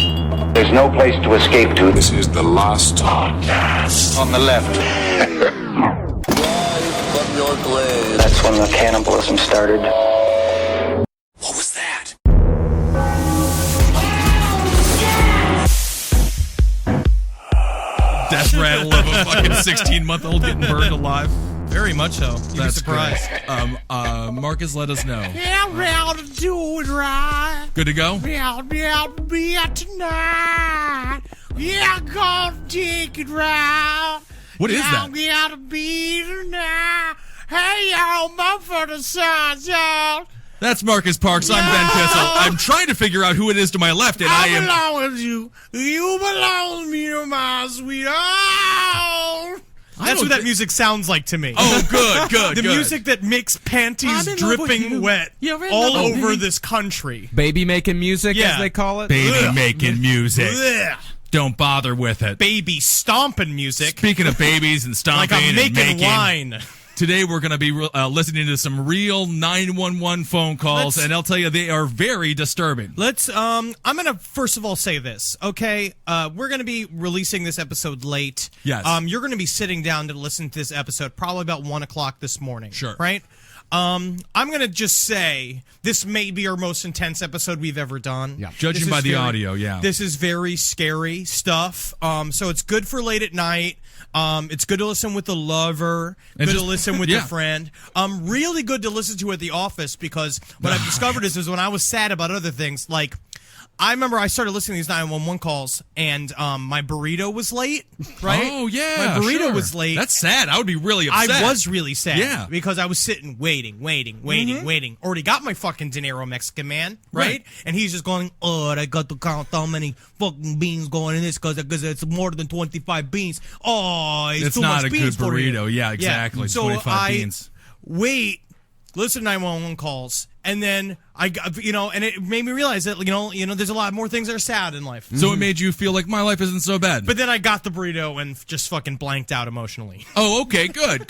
There's no place to escape to. This is the last podcast. On the left. From your blade. That's when the cannibalism started. What was that? Death rattle of a fucking 16-month-old getting burned alive. Very much so. You'd be surprised. Marcus, let us know. Yeah, well, to do it right. Good to go? Yeah, be out tonight. Yeah, gonna take it right. What is that? Yeah, to be tonight. Hey, y'all, my for the sun's out. That's Marcus Parks. I'm Ben Kissel. I'm trying to figure out who it is to my left, and I am... belong with you. You belong to me, to my sweetheart. That's what that music sounds like to me. Oh, good. The music that makes panties dripping wet all over this country. Baby making music, as they call it. Baby making music. Ugh. Don't bother with it. Baby stomping music. Speaking of babies and stomping like I'm and making wine. Today we're going to be listening to some real 911 phone calls, and I'll tell you, they are very disturbing. I'm going to first of all say this, okay? We're going to be releasing this episode late. Yes. You're going to be sitting down to listen to this episode probably about 1 o'clock this morning. Sure. Right? I'm going to just say this may be our most intense episode we've ever done. Yeah. Judging by the audio, yeah. This is very scary stuff. So it's good for late at night. It's good to listen with the lover. And Good just- to listen with yeah. your friend. Really good to listen to at the office because what I've discovered is when I was sad about other things, like I remember I started listening to these 911 calls and my burrito was late, right? Oh, yeah. My burrito sure. was late. That's sad. I would be really upset. I was really sad. Yeah. Because I was sitting waiting. Already got my fucking De Niro Mexican man, right? Right. And he's just going, oh, I got to count how many fucking beans going in this because it's more than 25 beans. Oh, It's too not much a good beans for you. burrito. Yeah, exactly. So 25 beans. Wait, listen to 911 calls, and then I got, and it made me realize that, there's a lot more things that are sad in life. So it made you feel like my life isn't so bad. But then I got the burrito and just fucking blanked out emotionally. Oh, okay, good.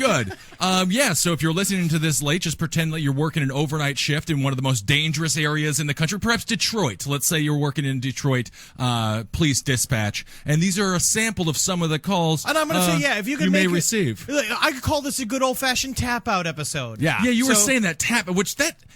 So if you're listening to this late, just pretend that you're working an overnight shift in one of the most dangerous areas in the country, perhaps Detroit. Let's say you're working in Detroit police dispatch, and these are a sample of some of the calls. And I'm going to say, if you could may make it, receive. I could call this a good old-fashioned tap-out episode. Yeah, you were saying that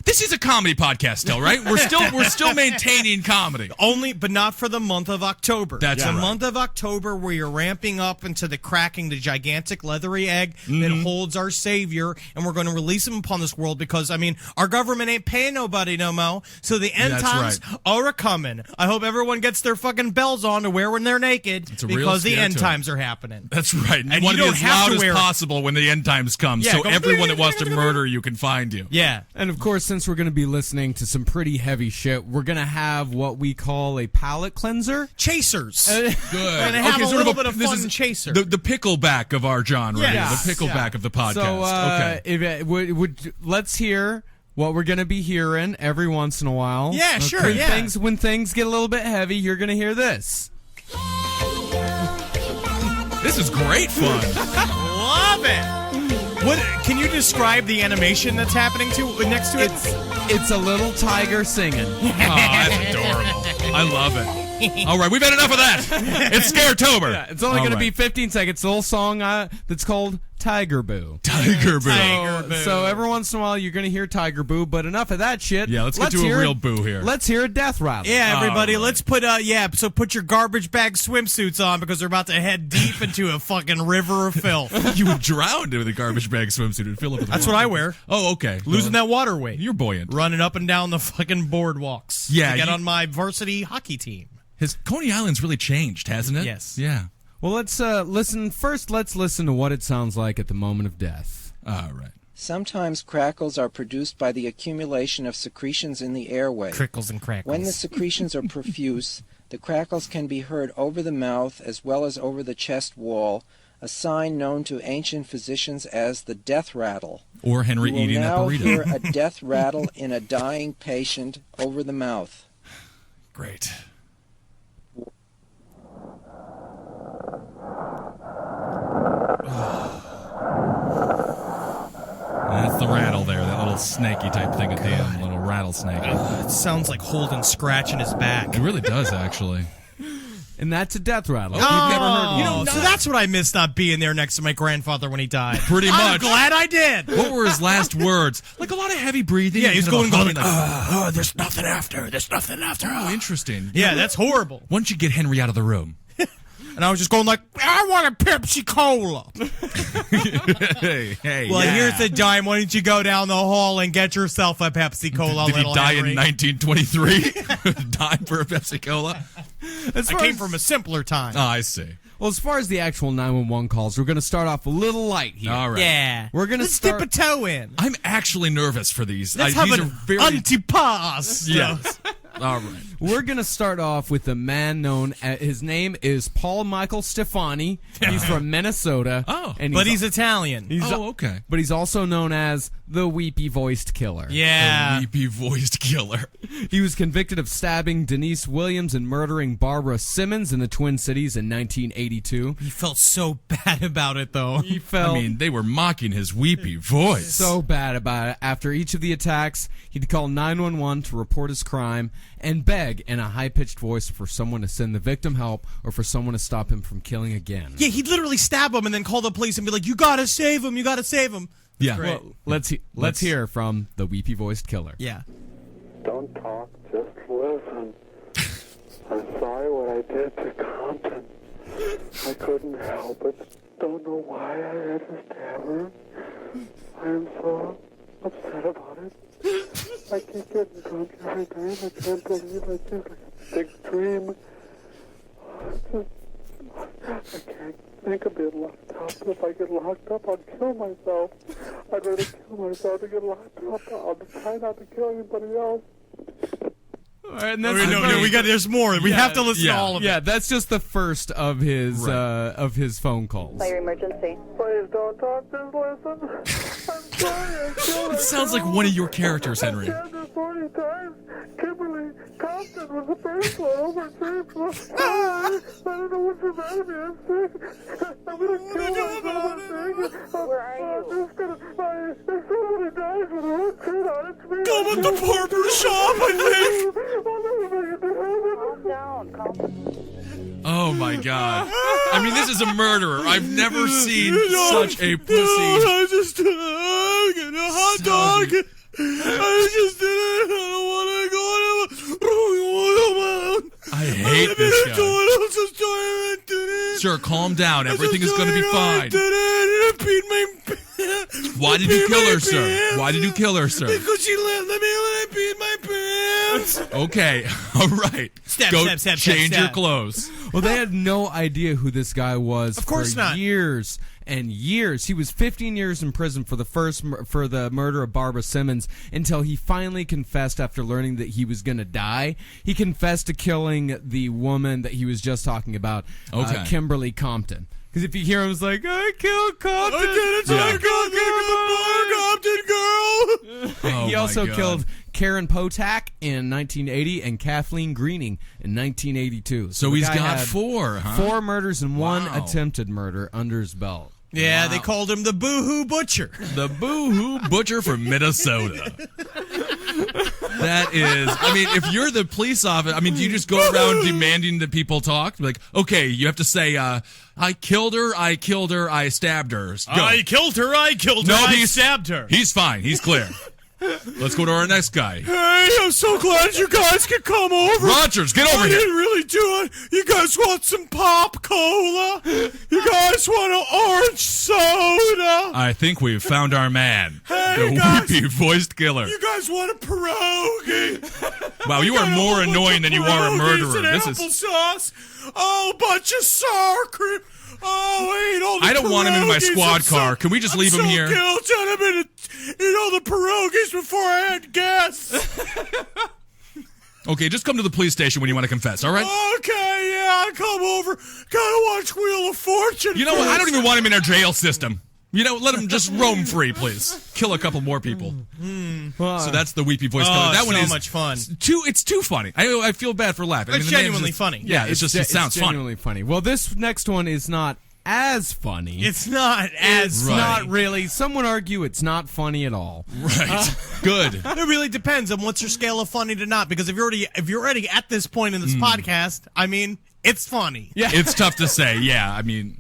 this is a comedy podcast still, right? We're still maintaining comedy. But not for the month of October. That's the right. month of October where you're ramping up into the cracking the gigantic leathery egg that holds our savior, and we're going to release him upon this world because, our government ain't paying nobody no more, so the end times are a-coming. I hope everyone gets their fucking bells on to wear when they're naked because the end times are happening. That's right. And want you to don't be as have loud to as wear possible when the end times come, so go everyone that wants to murder you can find you. Yeah. And of course, since we're going to be listening to some pretty heavy shit, we're going to have what we call a palate cleanser. Chasers. Good. And have a little bit of fun chaser. The pickleback of our genre. Yes. The pickleback of the podcast. So, let's hear what we're going to be hearing every once in a while. Yeah, sure, yeah. When things get a little bit heavy, you're going to hear this. This is great fun. Love it. What can you describe the animation that's happening next to it? It's a little tiger singing. Oh, that's adorable. I love it. All right, we've had enough of that. It's Scaretober. Yeah, it's only going to be 15 seconds. It's a little song that's called Tiger Boo. Tiger Boo. So every once in a while, you're going to hear Tiger Boo, but enough of that shit. Yeah, let's get to a real boo here. Let's hear a death rattle. Yeah, everybody, let's put so put your garbage bag swimsuits on because they're about to head deep into a fucking river of filth. You would drown with a garbage bag swimsuit and fill it with That's water. what I wear. Oh, okay. Losing that water weight. You're buoyant. Running up and down the fucking boardwalks. Yeah, To get on my varsity hockey team. Coney Island's really changed, hasn't it? Yes. Yeah. Well, let's listen. First, let's listen to what it sounds like at the moment of death. All right. Sometimes crackles are produced by the accumulation of secretions in the airway. Crickles and crackles. When the secretions are profuse, the crackles can be heard over the mouth as well as over the chest wall, a sign known to ancient physicians as the death rattle. Or Henry You will eating that now burrito. hear a death rattle in a dying patient over the mouth. Great. That's the rattle there, that little snaky type thing at the end, little rattlesnake. It sounds like Holden scratching his back. It really does, actually. And that's a death rattle. You've never heard one. So that's what I missed not being there next to my grandfather when he died. Pretty I'm much. glad I did. What were his last words? Like a lot of heavy breathing. Yeah, he's kind of going like, there's nothing after. There's nothing after. oh, interesting. Yeah, that's horrible. Why don't you get Henry out of the room? And I was just going like, I want a Pepsi Cola. hey. Well, yeah. here's the dime. Why don't you go down the hall and get yourself a Pepsi Cola, Did he little die Henry? in 1923? Die for a Pepsi Cola? I came from a simpler time. Oh, I see. Well, as far as the actual 911 calls, we're going to start off a little light here. All right. Yeah. We're gonna Let's start- dip a toe in. I'm actually nervous for these. Let's have these an are very... antipass. Yes. All right. We're going to start off with a man known as, his name is Paul Michael Stefani. He's from Minnesota. Oh. and But he's Italian. Oh, okay. But he's also known as the weepy-voiced killer. Yeah. The weepy-voiced killer. He was convicted of stabbing Denise Williams and murdering Barbara Simmons in the Twin Cities in 1982. He felt so bad about it, though. He felt I mean, they were mocking his weepy voice. so bad about it. After each of the attacks, he'd call 911 to report his crime and beg in a high-pitched voice for someone to send the victim help or for someone to stop him from killing again. Yeah, he'd literally stab him and then call the police and be like, you gotta save him, you gotta save him. Yeah. Great. Well, let's hear from the weepy-voiced killer. Yeah. Don't talk, just listen. I'm sorry what I did to Compton. I couldn't help it. Don't know why I had to stab her. I am so upset about it. I keep getting drunk every day. I can't believe I just like a big dream. I can't think of being locked up. If I get locked up, I'll kill myself. I'd rather kill myself than get locked up. I'll try not to kill anybody else. All right, and that's There's more. We have to listen to all of it. Yeah, that's just the first of his phone calls. Fire emergency. Please don't talk, just listen. I'm sorry I killed It sounds like one of your characters, Henry. I stabbed her 40 times. Kimberly Compton was the first one. Over 3 plus. I don't know what's the matter with me. I'm sick. I'm going to kill myself. Where are you? I'm just going to... There's somebody dies with a hook kid on it. Go at the barber shop, I think. I'll never make it to heaven. Calm down. Calm down. Oh, my God. I mean, this is a murderer. I've never seen such a pussy. I just get a hot dog. I just did it. I don't want to go I hate this guy. guy. Sir, calm down. Everything is going to be fine. I peed my pants. Why did you kill her, sir? Why did you kill her, sir? Because she let me when I peed my pants. Okay. All right. Step, Go step, step, change step, your step. clothes. Well, they had no idea who this guy was. Of course for not. Years and years. He was 15 years in prison for the murder of Barbara Simmons until he finally confessed after learning that he was going to die. He confessed to killing the woman that he was just talking about, Okay. Kimberly Compton. Because if you hear him, it's like, I killed Compton. I did it. I killed Compton girl. Oh, He my also God. killed Karen Potak in 1980 and Kathleen Greening in 1982. So the he's guy got had 4, huh? 4 murders and 1 Wow. attempted murder under his belt. Yeah, they called him the Boo-Hoo Butcher. The Boo-Hoo Butcher from Minnesota. That is, I mean, if you're the police officer, I mean, do you just go around demanding that people talk? Like, okay, you have to say, I killed her, I stabbed her. Go. I killed her, I stabbed her. He's fine, he's clear. Let's go to our next guy. Hey, I'm so glad you guys could come over. Rogers, get over I here. didn't really do it. You guys want some pop cola? You guys want an orange soda? I think we've found our man. Hey, the guys. weepy-voiced killer. You guys want a pierogi? Wow, you are more annoying than you are a murderer. And This is. applesauce. Oh, a bunch of sour cream. Oh, I ate all the I don't want him in my pierogies. squad I'm so- car. Can we just leave him I'm here? so guilty. I'm gonna eat all the pierogies before I had gas. Okay, just come to the police station when you want to confess, all right? Okay, yeah, I'll come over. Gotta watch Wheel of Fortune. You know what? I first. don't even want him in our jail system. You know, let him just roam free, please. Kill a couple more people. So that's the weepy voice killer. That Oh, one so is much fun. It's too funny. I feel bad for laughing. It's the name's genuinely just- funny. Yeah, it sounds funny. genuinely funny. Well, this next one is not as funny. It's not as Right. not really. Some would argue it's not funny at all. Right. Good. It really depends on what's your scale of funny to not. Because if you're already at this point in this podcast, I mean, It's funny. Yeah. It's tough to say. Yeah, I mean,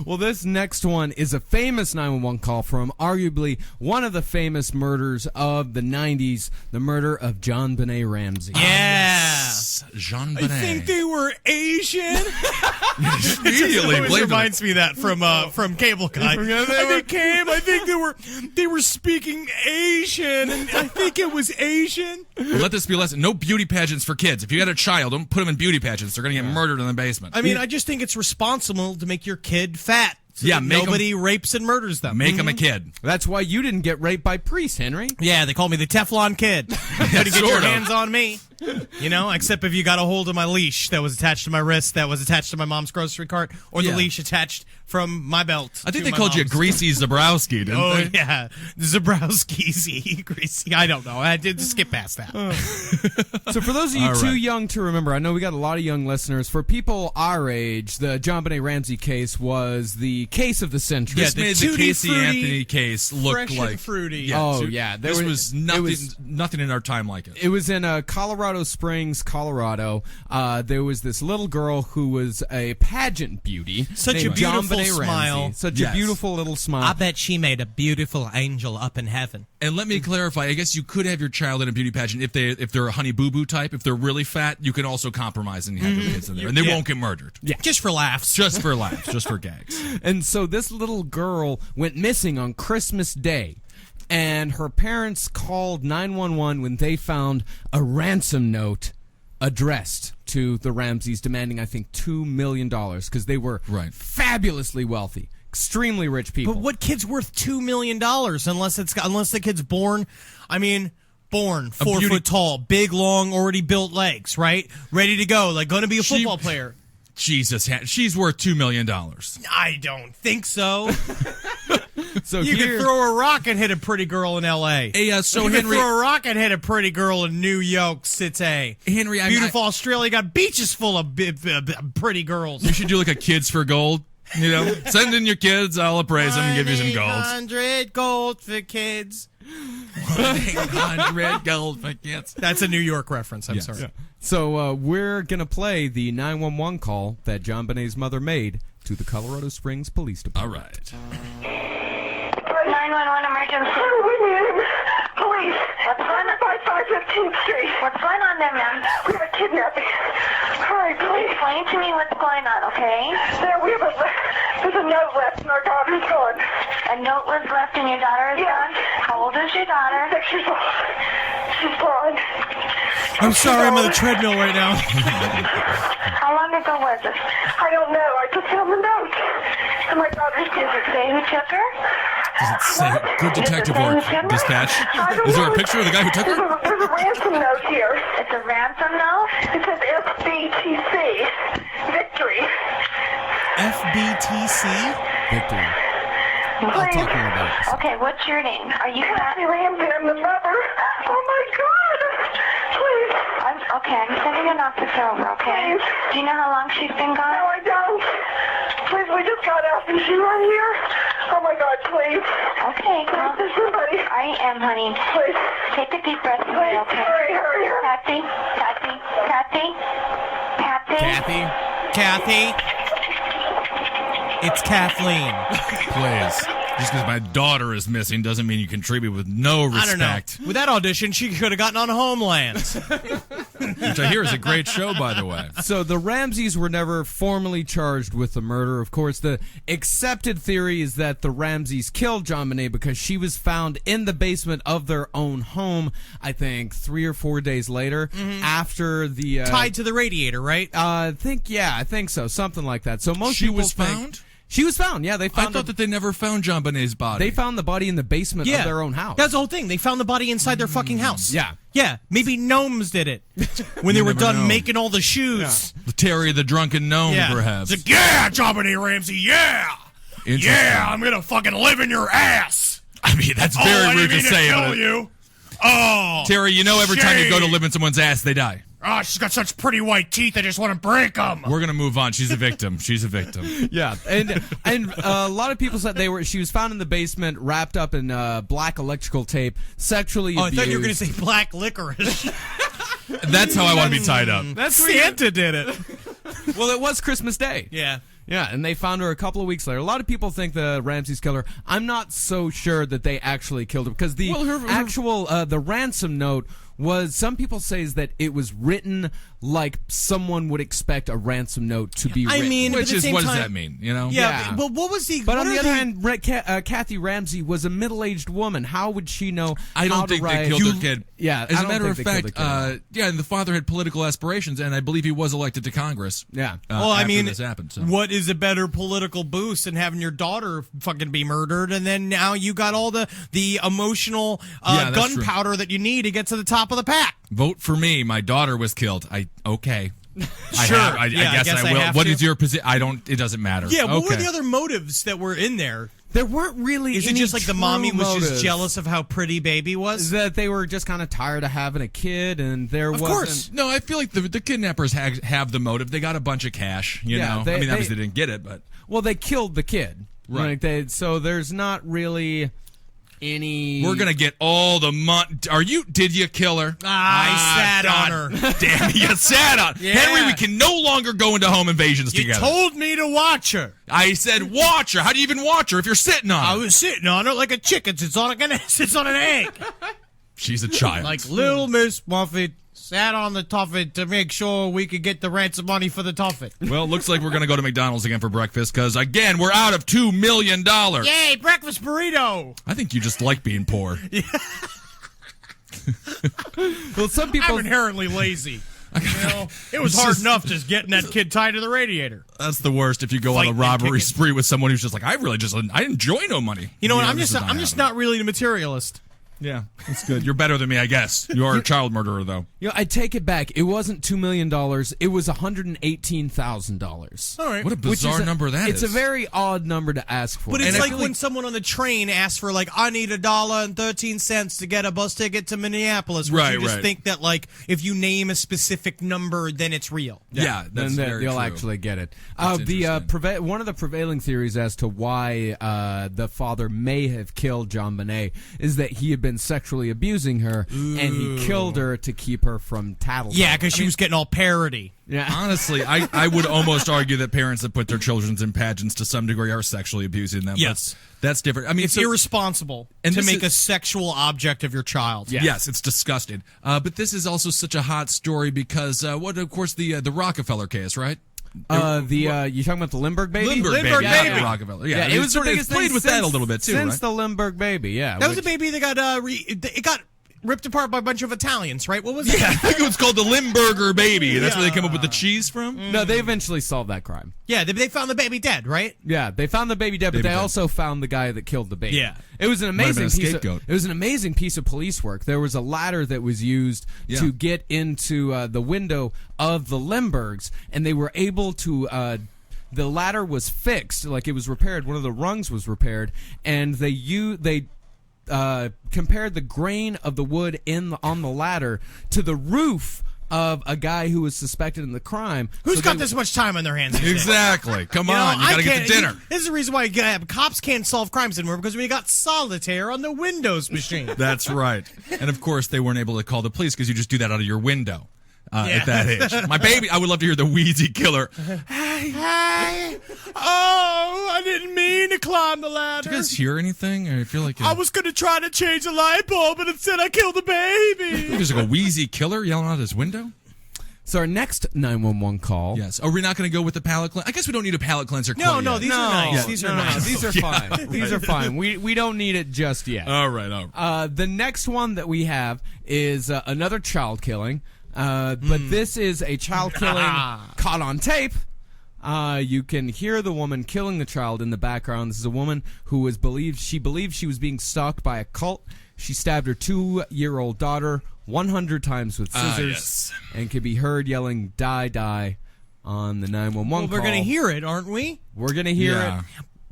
Well, this next one is a famous 911 call from arguably one of the famous murders of the 90s, the murder of John Benet Ramsey. Yeah. Jean I Benet. think they were Asian. Immediately It blamed him. reminds me of that from Cable Guy. I think they were speaking Asian, and I think it was Asian. Well, let this be a lesson. No beauty pageants for kids. If you got a child, don't put them in beauty pageants. They're going to get murdered in the basement. I mean, I just think it's responsible to make your kid fat. So Yeah, that make 'em- nobody rapes and murders them. Make them a kid. That's why you didn't get raped by priests, Henry. Yeah, they call me the Teflon Kid. Couldn't get sort your of. hands on me. You know, except if you got a hold of my leash that was attached to my wrist, that was attached to my mom's grocery cart, or the Yeah. leash attached from my belt. I think to they my called you mom's. Greasy Zabrowski, didn't Oh, they? yeah. Zabrowski's greasy. I don't know. I did skip past that. So for those of you All too right. young to remember, I know we got a lot of young listeners. For people our age, the John Benet Ramsey case was the case of the century. This made the tutti Casey frutti, Anthony case look fresh and like fruity. Oh, so yeah. This was nothing. it was- Nothing in our time like it. It was in Colorado Springs, Colorado. There was this little girl who was a pageant beauty. Such a named John beautiful Benet smile. Ramsey. Such Yes. a beautiful little smile. I bet she made a beautiful angel up in heaven. And let me clarify. I guess you could have your child in a beauty pageant if they're a Honey Boo Boo type. If they're really fat, you can also compromise and have your kids in there, and they Yeah. won't get murdered. Yeah. Just for laughs. Just for laughs, just for gags. And so this little girl went missing on Christmas Day. And her parents called 911 when they found a ransom note addressed to the Ramseys demanding, I think, $2 million because they were Right. fabulously wealthy, extremely rich people. But what kid's worth $2 million unless the kid's born? I mean, born 4 beauty- foot tall, big, long, already built legs, right? Ready to go, like going to be a She- football player. Jesus, she's worth $2 million. I don't think so. So You here, could throw a rock and hit a pretty girl in L.A. Hey, so you Henry, could throw a rock and hit a pretty girl in New York City. Henry, Beautiful Australia got beaches full of pretty girls. you should do like a Kids for Gold. You know, send in your kids. I'll appraise them and give you some gold. 100 gold for kids. 100 gold for kids. That's a New York reference. I'm Yes. sorry. Yeah. so we're going to play the 911 call that John Benet's mother made to the Colorado Springs Police All Department. right. 911 emergency. Police. What's going on? 15th Street. What's going on there, ma'am? We have a kidnapping. Hurry, please. Explain to me what's going on, okay? There's a note left and our daughter's gone. A note was left and your daughter is Yeah. gone? How old is your daughter? 6 years old. She's gone. I'm sorry, I'm on the treadmill right now. How long ago was this? I don't know. I just found the note. And my daughter's Does it say who took her? Does it say good detective work? Dispatch. Is there a picture of the guy who took her? There's a ransom note here. It's a ransom note? It says FBTC. Victory. FBTC? Victory. I'll talk more about it. Okay, what's your name? Are you Kathy Ramsey, I'm the mother. Oh my God. Please. I'm sending an officer over, okay? Please. Do you know how long she's been No, gone? I don't. Please, we just got out. Is she right here? Oh my God, please. Okay, Please, there's somebody. I am, honey. Please. Take a deep breath away, Please, okay? hurry. Patsy? Kathy? It's Kathleen. Please. Just because my daughter is missing doesn't mean you can treat me with no I don't know. respect. With that audition, she could have gotten on Homeland. Which I hear is a great show, by the way. So the Ramseys were never formally charged with the murder. Of course, the accepted theory is that the Ramseys killed John Benet because she was found in the basement of their own home, I think 3 or 4 days later, after the... Tied to the radiator, right? I think so. Something like that. So most She people was think- found? She was found, yeah. They I found thought that they never found John Benet's body. They found the body in the basement of their own house. That's the whole thing. They found the body inside their fucking house. Yeah. Yeah. Maybe gnomes did it when they were never done know. making all the shoes. Terry the drunken gnome, Yeah. perhaps. It's like, yeah, John Benet Ramsey, yeah. Interesting. Yeah, I'm going to fucking live in your ass. I mean, that's very rude to say. But you. Oh. Terry, you know every time you go to shame. live in someone's ass, they die. Oh, she's got such pretty white teeth, I just want to break them. We're going to move on. She's a victim. She's a victim. Yeah, and a lot of people said she was found in the basement, wrapped up in black electrical tape, sexually Oh, I abused. thought you were going to say black licorice. That's how I want to be tied up. That's where you- Santa did it. Well, it was Christmas Day. Yeah. Yeah, and they found her a couple of weeks later. A lot of people think the Ramseys killed her. I'm not so sure that they actually killed her because the the ransom note was, some people say is that it was written like someone would expect a ransom note to be written. I mean, Which but at the is, same what time, does that mean? You know? Yeah, but what was the? But what on the are other hand, Kathy Ramsey was a middle-aged woman. How would she know? I how don't to think write? they killed their kid. Yeah, as I a don't matter of think they killed fact, the kid. yeah, and the father had political aspirations, and I believe he was elected to Congress. Yeah. Well, I after mean, this happened. So. what is a better political boost than having your daughter fucking be murdered, and then now you got all the emotional Yeah, that's true. gunpowder that you need to get to the top of the pack? Vote for me. My daughter was killed. Sure. I guess I will. What is your position? I don't. It doesn't matter. Yeah. What were Okay. the other motives that were in there? There weren't really. Is it any just like the true mommy was motives. just jealous of how pretty baby was? That they were just kind of tired of having a kid, and there Of wasn't. course. No, I feel like the kidnappers have the motive. They got a bunch of cash. You Yeah, know. they- I mean, they- obviously they didn't get it, but Well, they killed the kid. Right. Like so there's not really any. we're gonna get all the money. Did you kill her? I sat on her. Damn, you sat on. Yeah. Henry, we can no longer go into home invasions You together. told me to watch her. I said watch her. How do you even watch her if you're sitting on her? I was sitting on her like a chicken sits on an egg. She's a child. Like little Miss Muffet sat on the tuffet to make sure we could get the ransom money for the tuffet. Well, it looks like we're going to go to McDonald's again for breakfast because, again, we're out of $2 million. Yay, breakfast burrito. I think you just like being poor. Well, some people. I'm inherently lazy. You know, it was hard enough just getting that kid tied to the radiator. That's the worst if you go on a Fighting and robbery kicking. spree with someone who's just like, I enjoy no money. You know what? Yeah, I'm this just is I'm just happening. not really a materialist. Yeah, that's good. You're better than me, I guess. You are a child murderer, though. You know, I take it back. It wasn't $2 million. It was $118,000. All right. What a Which is bizarre number that is. It's a very odd number to ask for. But it's And I like feel when like- someone on the train asks for like, I need $1.13 to get a bus ticket to Minneapolis. Which Right, you just right. think that like if you name a specific number, then it's real. Yeah, that's then very they'll true. actually get it. That's One of the prevailing theories as to why the father may have killed John Bonet is that he had been sexually abusing her, and he killed her to keep her from tattletale. Yeah, because she was getting all parody. Yeah. Honestly, I would almost argue that parents that put their children in pageants to some degree are sexually abusing them. Yes. That's different. I mean, It's so- irresponsible and to this make is- a sexual object of your child. Yeah. Yes, it's disgusting. But this is also such a hot story because, of course, the Rockefeller case, right? You talking about the Lindbergh baby? Lindbergh Lindbergh baby, not baby. the Rockefeller. Yeah, Yeah, it was the sort of biggest played thing with that a since- little bit too, since right? the Lindbergh baby. Yeah, That was a baby that got it got ripped apart by a bunch of Italians, right? What was it? Yeah, I think it was called the Limburger baby. That's where they came up with the cheese from. No, they eventually solved that crime. Yeah, they found the baby dead, right? Yeah, they found the baby dead, but Baby they dead. also found the guy that killed the baby. Yeah. It was an Might have been amazing a piece of, scapegoat. it was an amazing piece of police work. There was a ladder that was used Yeah. to get into the window of the Limburgs, and they were able to the ladder was fixed, like it was repaired, one of the rungs was repaired, and they compared the grain of the wood on the ladder to the roof of a guy who was suspected in the crime. Who's So got they- this much time on their hands? these days? Exactly. Come You know, on, you I gotta get can't- to dinner. This is the reason why cops can't solve crimes anymore because we got solitaire on the Windows machine. That's right. And of course, they weren't able to call the police because you just do that out of your window. At that age, my baby. I would love to hear the wheezy killer. Hey, oh, I didn't mean to climb the ladder. Do you guys hear anything? Or I feel like I was going to try to change the light bulb, but instead I killed the baby. there's like a wheezy killer yelling out his window. So our next 911 call. Yes. Are we not going to go with the palate cleanser? I guess we don't need a palate cleanser. No, quite no, yet. these are nice. Yeah. These No, are no, no, nice. These are fine. These are fine. We don't need it just yet. All right. The next one that we have is another child killing, but this is a child killing caught on tape. You can hear the woman killing the child in the background. This is a woman who was believed she was being stalked by a cult. She stabbed her 2-year-old daughter 100 times with scissors yes. and can be heard yelling "Die, die" on the 911 Well, call. we're going to hear it, aren't we? We're gonna hear Yeah. it.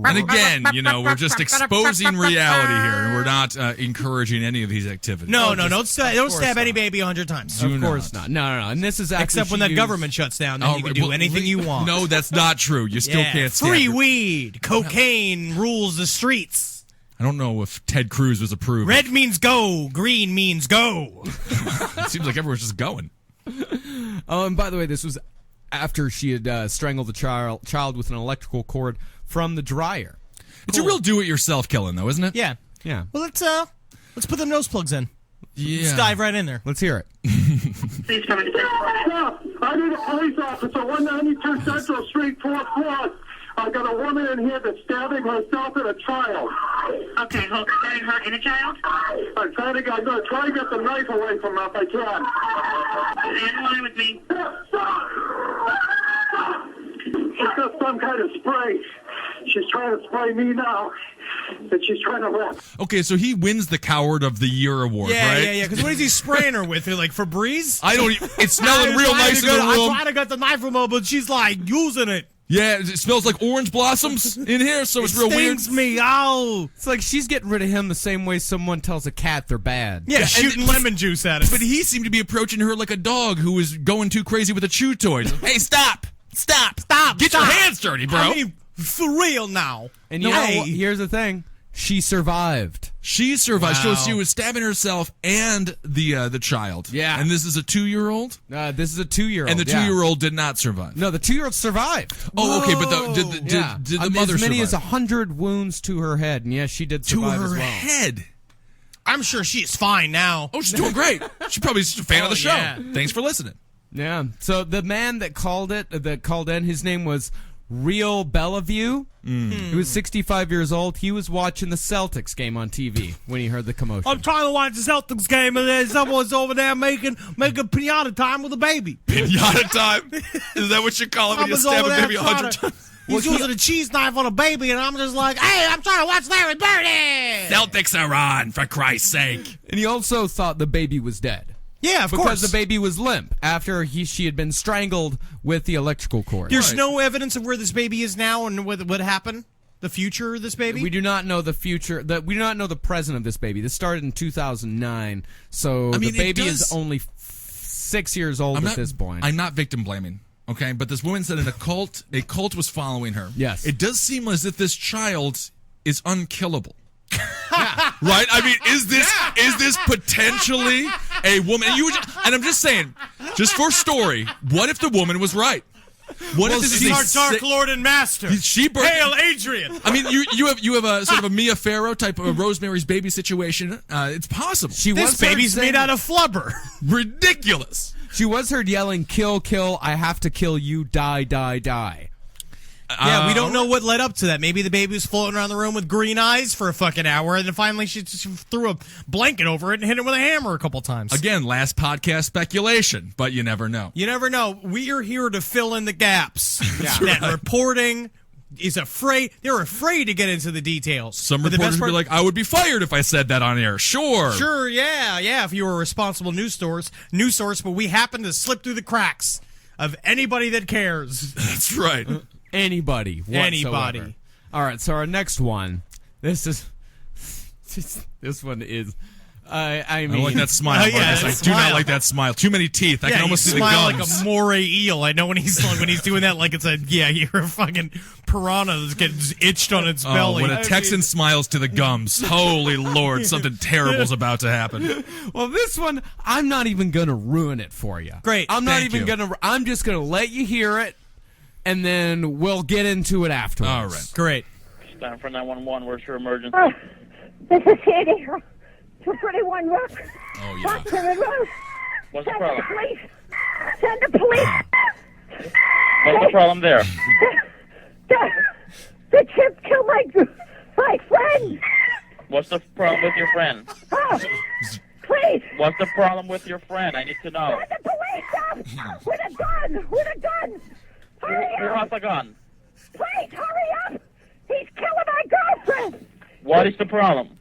And again, we're just exposing reality here, and we're not encouraging any of these activities. No, don't stab any baby 100 times. Of course not. No. And this is actually Except when she that used- government shuts down, then All you can right, do well, anything you want. No, that's not true. You still Yeah, can't stab free your- weed, cocaine rules the streets. I don't know if Ted Cruz was approved. Red means go, green means go. It seems like everyone's just going. Oh, and by the way, this was after she had strangled the child with an electrical cord from the dryer. It's a real do-it-yourself killing, though, isn't it? Yeah. Yeah. Well, let's put them nose plugs in. Yeah. Let's dive right in there. Let's hear it. Yeah, I need a police officer, 192 Central Street, 4th floor. I got a woman in here that's stabbing herself and a child. Okay, stabbing her and a child? I'm going to try to get the knife away from her if I can. Stand line with me. She's got some kind of spray. She's trying to spray me now. And she's trying to run. Okay, so he wins the Coward of the Year award, right? Yeah. Because what is he spraying her with? Like Febreze? I don't even... It's smelling real nice in the I'm room. trying to get the knife from her, but she's like using it. Yeah, it smells like orange blossoms in here, so it's real weird. Stings me. Oh. It's like she's getting rid of him the same way someone tells a cat they're bad. Yeah, shooting lemon juice at it. But he seemed to be approaching her like a dog who was going too crazy with a chew toy. Hey, stop! Get your hands dirty, bro! I mean, for real now. And you know what? Here's the thing. She survived. She survived. Wow. So she was stabbing herself and the child. Yeah. And this is a 2-year-old? This is a 2-year-old. And the 2-year-old did not survive. No, the 2-year-old survived. Oh, okay, but did the mother as many survive? as 100 wounds to her head, and yes, she did survive to as her well. head. I'm sure she's fine now. Oh, she's doing great. She's probably just a fan of the show. yeah. Thanks for listening. Yeah. So the man that called in, his name was Real Bellevue. He was 65 years old. He was watching the Celtics game on TV when he heard the commotion. I'm trying to watch the Celtics game, and then someone's over there making pinata time with a baby. Pinata time? Is that what you call it when you stab a baby 100 times? He's using a cheese knife on a baby, and I'm just like, hey, I'm trying to watch Larry Bird. Celtics are on, for Christ's sake. And he also thought the baby was dead. Yeah, of because course. the baby was limp after she had been strangled with the electrical cord. There's no evidence of where this baby is now and what happened. The future of this baby. We do not know the future. We do not know the present of this baby. This started in 2009, so the baby is only 6 years old at this point. I'm not victim blaming. Okay, but this woman said a cult was following her. Yes. It does seem as if this child is unkillable. Right? I mean, is this potentially a woman? And I'm just saying, just for story, what if the woman was right? What if this is our Dark Lord and Master? Hail Adrian! I mean, you have a sort of a Mia Farrow type of a Rosemary's Baby situation. It's possible. This baby's made out of flubber. Ridiculous. She was heard yelling, "Kill, kill! I have to kill you! Die, die, die!" Yeah, we don't know what led up to that. Maybe the baby was floating around the room with green eyes for a fucking hour, and then finally she threw a blanket over it and hit it with a hammer a couple times. Again, last podcast speculation, but you never know. You never know. We are here to fill in the gaps. That's That right. reporting is afraid. They're afraid to get into the details. Some But the reporters best would be part- like, I would be fired if I said that on air. Sure. Yeah. If you were a responsible news source, but we happen to slip through the cracks of anybody that cares. That's right. Anybody. Whatsoever. Anybody. All right, so our next one. This one is. I mean, I like that smile. Oh, yeah, Marcus. that I do smile. not like that smile. Too many teeth. I can almost see the smile gums. like a moray eel. I know when he's doing that, like it's you're a fucking piranha that's getting itched on its belly. When a Texan smiles to the gums, holy Lord, something terrible's about to happen. Well, this one, I'm not even going to ruin it for you. Great. I'm not Thank even you. going to. I'm just going to let you hear it, and then we'll get into it afterwards. All right. Great. Stand for 911. Where's your emergency? This is Sandy. 231 Rook. Oh, yeah. Plymouth Road. What's the Send problem? the police. Send the police. What's the problem there? The chip killed my friend. What's the problem with your friend? Oh, please. What's the problem with your friend? I need to know. Send the police up with a gun. With a gun. Hurry Who up. has a gun? Please hurry up. He's killing my girlfriend. What is the problem?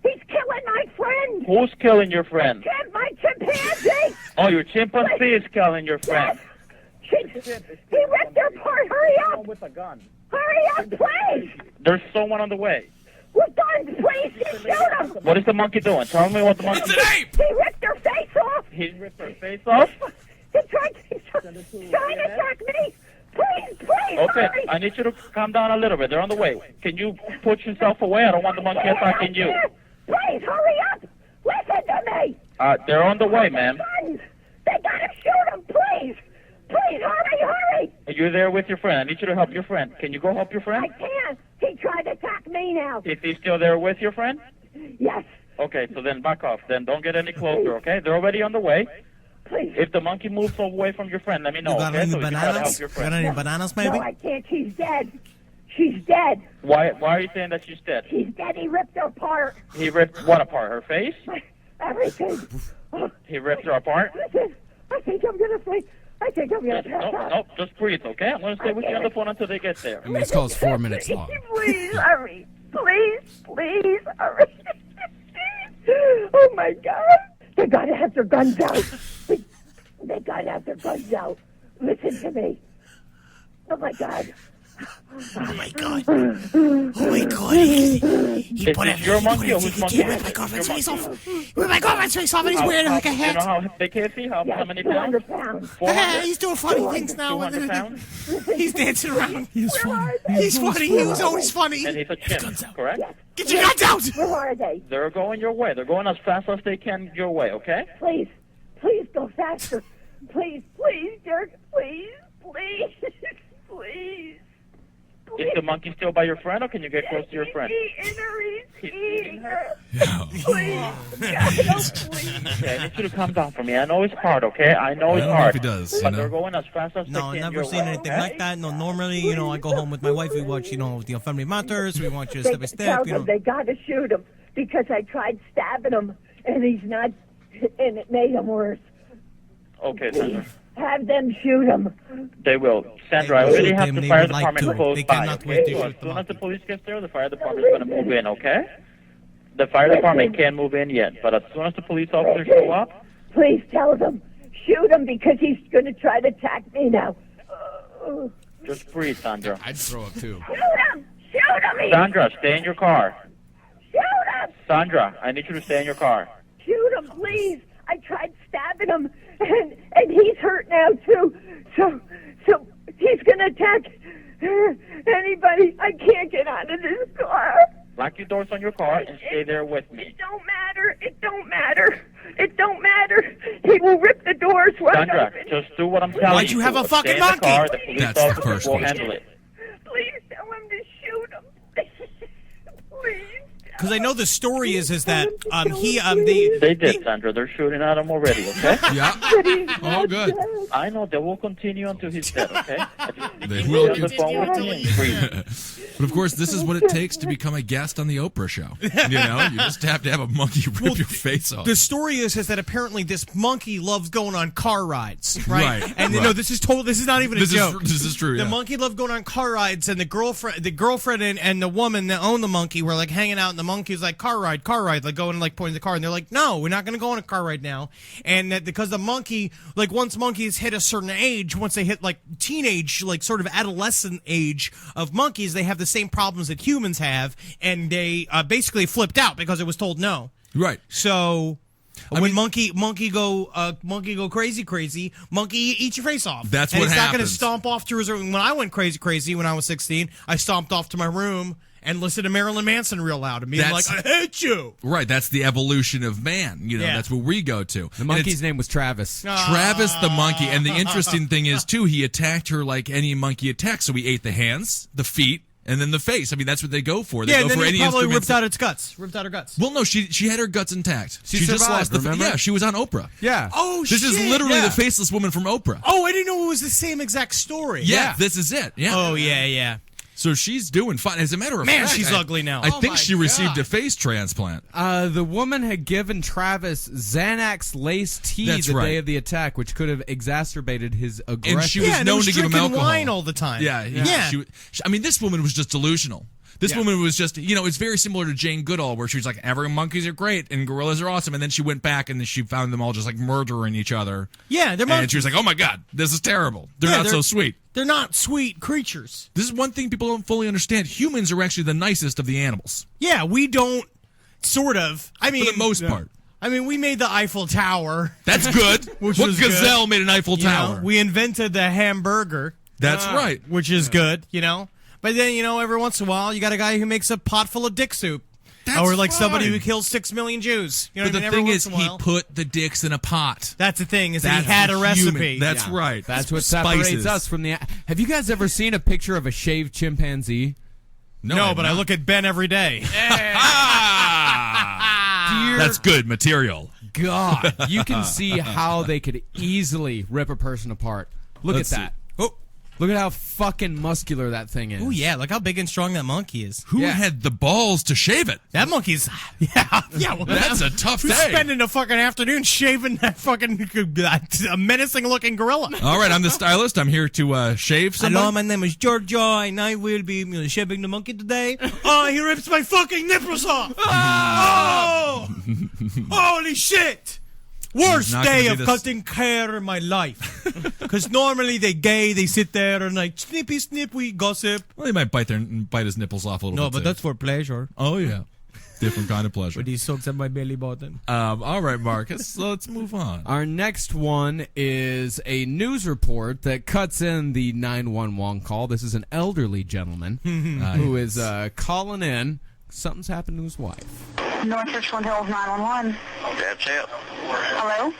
He's killing my friend. Who's killing your friend? My chimpanzee. Oh, your chimpanzee is killing your friend. He ripped her apart. Hurry up. With a gun. Hurry up, please. There's someone on the way. With guns, please. Shoot him. What is the monkey doing? Tell me what the monkey It's an ape! He ripped her face off. He ripped her face off? He's trying to attack me. Please, Okay, hurry. I need you to calm down a little bit. They're on the way. Can you put yourself away? I don't want the monkey attacking you. Please, hurry up. Listen to me. They're on the way, ma'am. Guns. They gotta shoot him, please. Please, hurry! Are you there with your friend? I need you to help your friend. Can you go help your friend? I can't. He tried to attack me now. Is he still there with your friend? Yes. Okay, so then back off. Then don't get any closer, okay? They're already on the way. Please. If the monkey moves away from your friend, let me know, You got okay? any So we can try to help bananas? your Got friend. any bananas, maybe? No, I can't. She's dead. She's dead. Why are you saying that she's dead? She's dead. He ripped her apart. He ripped what apart? Her face? Everything. He ripped her apart? Listen, I think I'm gonna say. I think I'm gonna Just, pass nope, out. nope, just breathe, okay? I'm going to stay with you on the phone until they get there. And this call is 4 minutes long. Please hurry. Please hurry. Oh my God. They gotta have their guns out. They gotta have their guns out. Listen to me. Oh my God. Oh my God. Oh my God. He Is put this it. your He monkey put or it. whose He monkey? ripped my girlfriend's face off. He ripped my girlfriend's face off, and he's wearing like a You know hat. how big is he? How many pounds? 200 pounds. 400? He's doing funny things now. 200 pounds? He's dancing around. He's funny. He's funny. He was always funny. And he's a chimp, correct? Get your guns out. Where are they? They're going your way. They're going as fast as they can your way, okay? Please go faster. Please, Dirk. Please. Is the monkey still by your friend, or can you get close to your friend? He's eating her. Please. Okay, I need you to calm down for me. I know it's hard, okay? I know it's I don't know hard. if he does, you But know? they're going as fast as they No, can never your seen way, anything okay? like that. No, normally, I go home with my wife. We watch, Family Matters. We watch Step by Tell Step. them they gotta shoot him because I tried stabbing him and he's not, and it made him worse. Okay, Sandra. Have them shoot him. They will. Sandra, I They will already shoot have him. the They fire would like department to. close They by, cannot wait okay? to So shoot as the soon as the monkey. police gets there, the fire department's going to move in, okay? The fire department can't move in yet, but as soon as the police officers show up, Please tell them. Shoot him because he's gonna try to attack me now. just breathe, Sandra. I'd throw up too. Shoot him! Shoot him! Sandra, stay in your car. Shoot him! Sandra, I need you to stay in your car. Shoot him, please! I tried stabbing him, and he's hurt now too. So he's gonna attack anybody. I can't get out of this car. Lock your doors on your car and stay there with me. It don't matter. It don't matter. It don't matter. He will rip the doors right Sandra, open. just do what I'm telling you. Why'd you have a to. fucking Stay in the monkey? car. The police That's the officers first will one. handle it. Please tell him to shoot him. Please. Because I know the story is that They did, Sandra. They're shooting at him already, okay? Yeah. All good. I know they will continue until he's dead, okay? They Stay will on the phone with me and breathe. But of course, this is what it takes to become a guest on the Oprah show. You just have to have a monkey rip your face off. The story is that apparently this monkey loves going on car rides, right? Right, And right. this is not even a joke. This is true. The Yeah. monkey loved going on car rides, and the girlfriend and the woman that owned the monkey were like hanging out, and the monkey was like, car ride, like going like pointing the car, and they're like, no, we're not going to go on a car ride now. And that because the monkey, like once monkeys hit a certain age, once they hit like teenage, like sort of adolescent age of monkeys, they have the same problems that humans have, and they basically flipped out because it was told no. Right. So when monkey go crazy, monkey eats your face off. That's and what it's not going to happens. stomp off to his room. When I went crazy when I was 16, I stomped off to my room and listened to Marilyn Manson real loud and being That's- like, I hate you. Right. That's the evolution of man. Yeah. That's what we go to. The monkey's name was Travis. Travis the monkey. And the interesting thing is, too, he attacked her like any monkey attacks. So he ate the hands, the feet, and then the face. I mean, that's what they go for. They Yeah, go and then for he any probably instruments. ripped out her guts. Well, no, she had her guts intact. She just survived, lost the remember? Yeah, she was on Oprah. Yeah. Oh, This is literally yeah. the faceless woman from Oprah. Oh, I didn't know it was the same exact story. Yeah, this is it. Yeah. Oh, yeah. So she's doing fine. As a matter of Man, fact, she's ugly now. I Oh think my she received God. a face transplant. The woman had given Travis Xanax laced tea That's the right. day of the attack, which could have exacerbated his aggression. And she was Yeah, and it known was to give him drinking alcohol. wine all the time. Yeah. Yeah. I mean, this woman was just delusional. This Yeah. woman was just, it's very similar to Jane Goodall, where she was like, every monkeys are great and gorillas are awesome. And then she went back and then she found them all just like murdering each other. Yeah, they're And monkeys. she was like, oh my God, this is terrible. They're Yeah, not so sweet. They're not sweet creatures. This is one thing people don't fully understand. Humans are actually the nicest of the animals. Yeah, we don't sort of. I mean, For the most part. I mean, we made the Eiffel Tower. That's good. Which what was gazelle good. made an Eiffel You know, Tower? we invented the hamburger. That's right. Which is good, But then, every once in a while, you got a guy who makes a pot full of dick soup. or like fine. somebody who kills 6 million Jews. You know But what I the mean? thing Every is, once in a he while. put the dicks in a pot. That's the thing, is that That's he had a human. recipe. That's right. That's what Spices. separates us from the. Have you guys ever seen a picture of a shaved chimpanzee? No, but I look at Ben every day. That's good material. God, you can see how they could easily rip a person apart. Look Let's at that. Oh. Look at how fucking muscular that thing is. Oh, yeah, look how big and strong that monkey is. Who had the balls to shave it? That monkey's, yeah. Well, That's a tough who's day. spending a fucking afternoon shaving that fucking a menacing-looking gorilla. All right, I'm the stylist. I'm here to shave somebody. Hello, my name is Giorgio, and I will be shaving the monkey today. Oh, he rips my fucking nipples off. Oh! Holy shit! Worst not gonna day do of this. cutting hair in my life. Because normally they sit there and like, snippy snip, we gossip. Well, he might bite his nipples off a little No, bit. but too. that's for pleasure. Oh, yeah. Different kind of pleasure. But he soaks at my belly button. All right, Marcus, so let's move on. Our next one is a news report that cuts in the 911 call. This is an elderly gentleman who is calling in. Something's happened to his wife. North Richland Hills 911. That's it. Hello?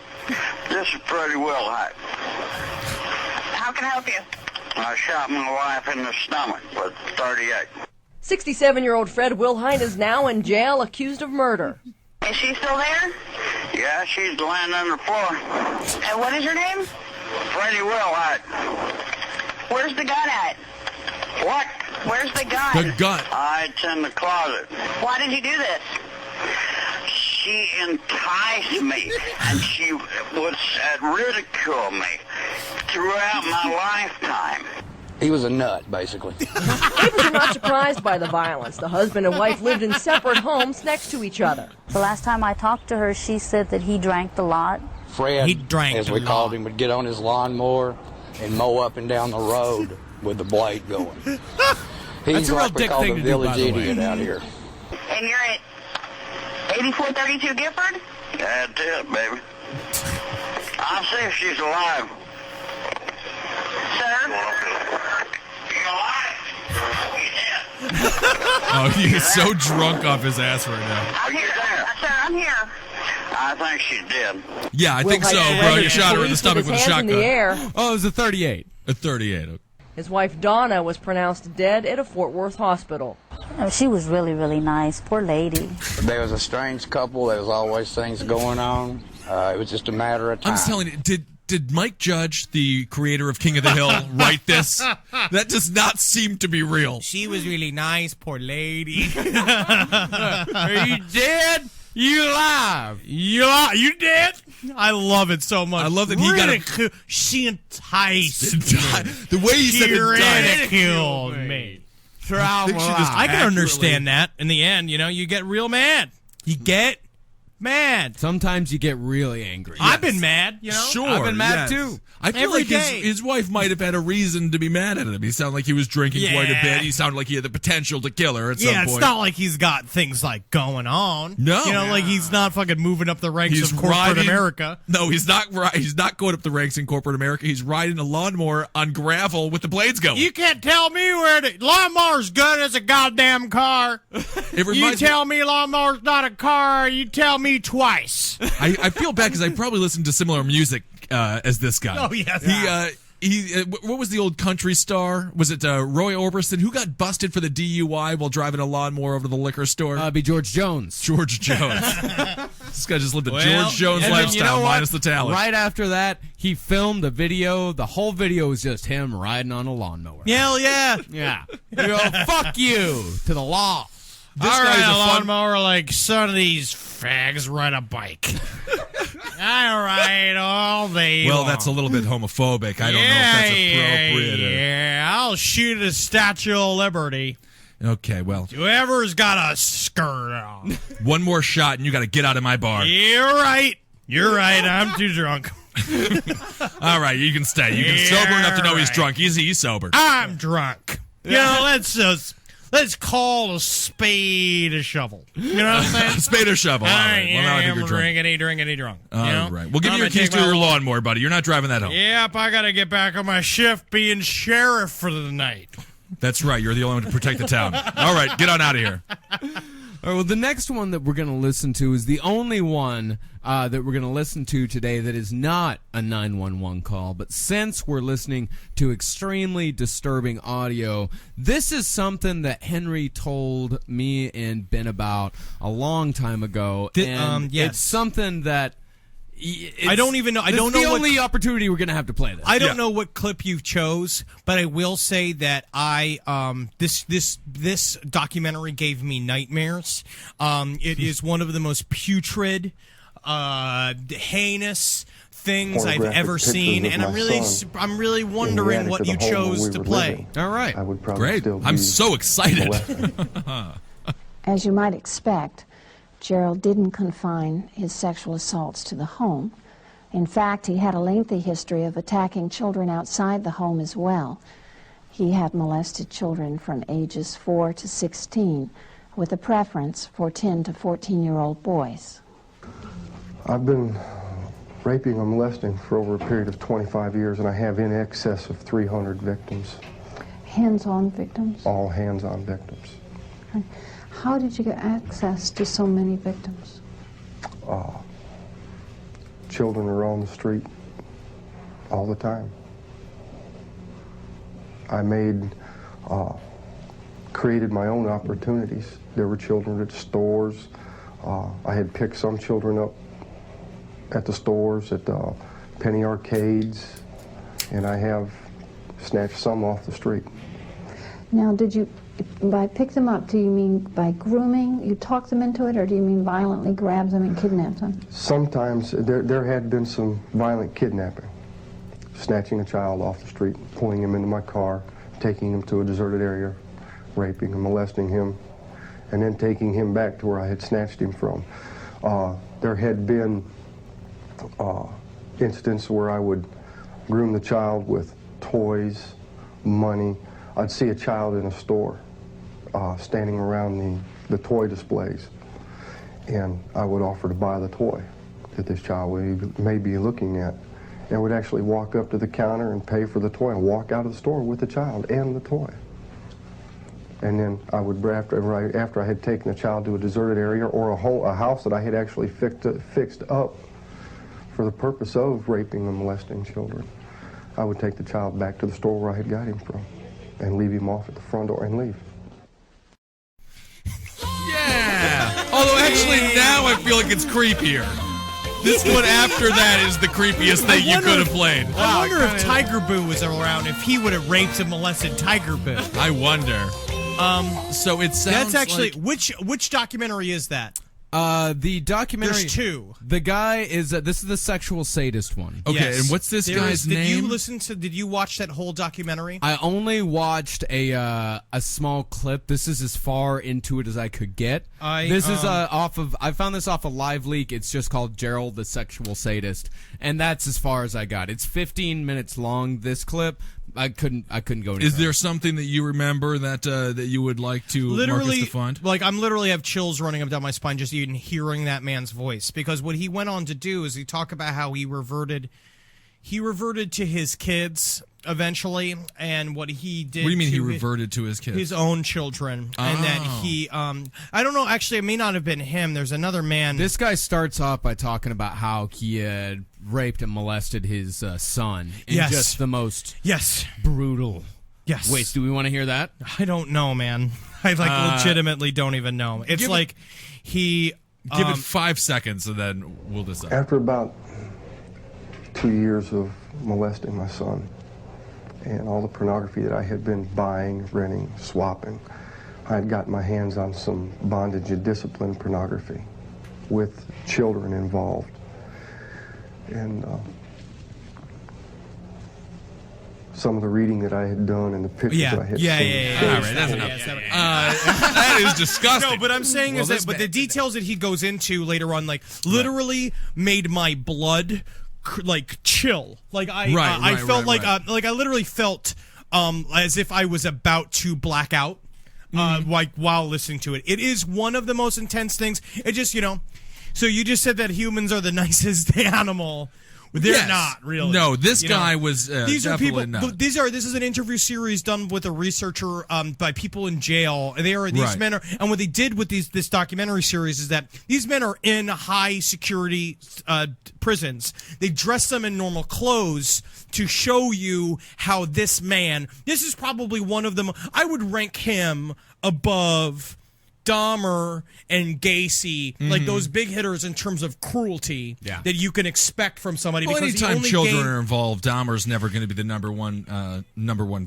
This is pretty well hot. How can I help you? I shot my wife in the stomach with 38. 67-year-old Fred Wilhite is now in jail accused of murder. Is she still there? Yeah, she's lying on the floor. And what is your name? Pretty well hot. Where's the gun at? What? Where's the gun? The gun. It's in the closet. Why did you do this? She enticed me, and she would ridicule me throughout my lifetime. He was a nut, basically. Neighbors are not surprised by the violence. The husband and wife lived in separate homes next to each other. The last time I talked to her, she said that he drank a lot. Fred, He drank as a we lot. called him, would get on his lawnmower and mow up and down the road with the blade going. He's That's a real like we dick call thing the to do, by village the way. idiot out here. And you're at 8432 Gifford? That's it, baby. I'll see if she's alive. Sir? You alive? Oh, he is so drunk off his ass right now. I'm here. Sir, I'm here. I think she's dead. Yeah, I think so, Wilhite bro. fled You shot her in the police stomach with a his hands in shotgun. the air. Oh, it was a 38. A 38. Okay. His wife Donna was pronounced dead at a Fort Worth hospital. Oh, she was really, really nice. Poor lady. They was a strange couple. There was always things going on. It was just a matter of time. I'm just telling you, did Mike Judge, the creator of King of the Hill, write this? That does not seem to be real. She was really nice, poor lady. Are you dead? You alive? You dead? I love it so much. I love that he got a- She enticed me. The way he said She it, ridiculed me. I think she just I can accurately- understand that. In the end, you get real mad. You get mad. Sometimes you get really angry. I've been mad, Sure, I've been mad yes. too. I feel Every like day. his wife might have had a reason to be mad at him. He sounded like he was drinking quite a Yeah. bit. He sounded like he had the potential to kill her at some Yeah, point. it's not like he's got things like going on. No. Like he's not fucking moving up the ranks He's of corporate riding- America. No, he's not. He's not going up the ranks in corporate America. He's riding a lawnmower on gravel with the blades going. You can't tell me where the lawnmower's good as a goddamn car. It You reminds tell me lawnmower's not a car, you tell me twice. I feel bad because I probably listened to similar music as this guy. Oh, yes. What was the old country star? Was it Roy Orbison who got busted for the DUI while driving a lawnmower over to the liquor store? Be George Jones. George Jones. This guy just lived the Well, George Jones And then, lifestyle you know what? minus the talent. Right after that, he filmed a video. The whole video was just him riding on a lawnmower. Hell yeah. Yeah. You go, fuck you to the law. This I guy's ride a a fun- lawnmower like some of these fags ride a bike. I ride all day Well, long. that's a little bit homophobic. I don't know if that's appropriate. Yeah, I'll shoot a Statue of Liberty. Okay, well, Whoever's got a skirt on. one more shot and you got to get out of my bar. You're right. You're right. I'm too drunk. All right, you can stay. You can sober enough to know he's drunk. He's sober. I'm drunk. Let's call a spade a shovel. You know what I'm saying? Spade or shovel. All right. Well, now I think am you're drunk. drinkity drunk. All right. We'll give you your keys to your lawnmower, buddy. You're not driving that home. Yep, I gotta get back on my shift being sheriff for the night. That's right. You're the only one to protect the town. All right, get on out of here. All right, well, the next one that we're going to listen to is the only one that we're going to listen to today that is not a 911 call. But since we're listening to extremely disturbing audio, this is something that Henry told me and Ben about a long time ago. And yes. It's something that... I don't even know. I don't know the only opportunity we're going to have to play this. I don't know what clip you chose, but I will say that this documentary gave me nightmares. It is one of the most putrid, heinous things I've ever seen, and I'm really wondering what you chose to play. All right, I would great. I'm so excited. As you might expect, Gerald didn't confine his sexual assaults to the home. In fact, he had a lengthy history of attacking children outside the home as well. He had molested children from ages 4 to 16, with a preference for 10 to 14-year-old boys. I've been raping and molesting for over a period of 25 years, and I have in excess of 300 victims. Hands-on victims? All hands-on victims. Okay. How did you get access to so many victims? Children are on the street all the time. I created my own opportunities. There were children at stores. I had picked some children up at the stores, at the penny arcades, and I have snatched some off the street. Now, by pick them up, do you mean by grooming? You talk them into it, or do you mean violently grab them and kidnap them? Sometimes there had been some violent kidnapping. Snatching a child off the street, pulling him into my car, taking him to a deserted area, raping and molesting him, and then taking him back to where I had snatched him from. There had been instances where I would groom the child with toys, money. I'd see a child in a store standing around the toy displays, and I would offer to buy the toy that this child may be looking at, and would actually walk up to the counter and pay for the toy and walk out of the store with the child and the toy. And then I would, after I had taken the child to a deserted area or a house that I had actually fixed up for the purpose of raping and molesting children, I would take the child back to the store where I had got him from and leave him off at the front door and leave. Yeah! Although actually now I feel like it's creepier. This one after that is the creepiest thing you could have played. I wonder if Tiger Boo was around, if he would have raped and molested Tiger Boo. I wonder. So it sounds that's actually like... which documentary is that? The documentary. There's two. The guy is this is the sexual sadist one. Okay, yes. And what's this guy's name? Did you watch that whole documentary? I only watched a small clip. This is as far into it as I could get. I found this off a live leak. It's just called Gerald the Sexual Sadist, and that's as far as I got. It's 15 minutes long. This clip. I couldn't go any Is further. there something that you remember that you would like to Marcus to find? Like, I'm literally have chills running up down my spine just even hearing that man's voice, because what he went on to do is he talked about how he reverted to his kids eventually, and what he did. What do you mean he reverted to his kids? His own children, and that he I don't know, actually it may not have been him. There's another man. This guy starts off by talking about how he had raped and molested his son in just the most brutal ways. Do we want to hear that? I don't know, man. I legitimately don't even know. It's like he give it 5 seconds and then we'll decide. After about 2 years of molesting my son and all the pornography that I had been buying, renting, swapping, I had gotten my hands on some bondage and discipline pornography with children involved. And some of the reading that I had done and the pictures that I had seen. All right, that's enough. That is disgusting. No, but I'm saying but the details that he goes into later on, literally made my blood chill. I felt I literally felt as if I was about to black out while listening to it. It is one of the most intense things. It just, so you just said that humans are the nicest animal. They're not really. No, this guy was these are definitely people. not. This is an interview series done with a researcher by people in jail. These men are, and what they did with this documentary series is that these men are in high security prisons. They dress them in normal clothes to show you how this is probably one of them. I would rank him above Dahmer and Gacy, like those big hitters in terms of cruelty that you can expect from somebody. Well, because anytime children are involved, Dahmer's never going to be the number one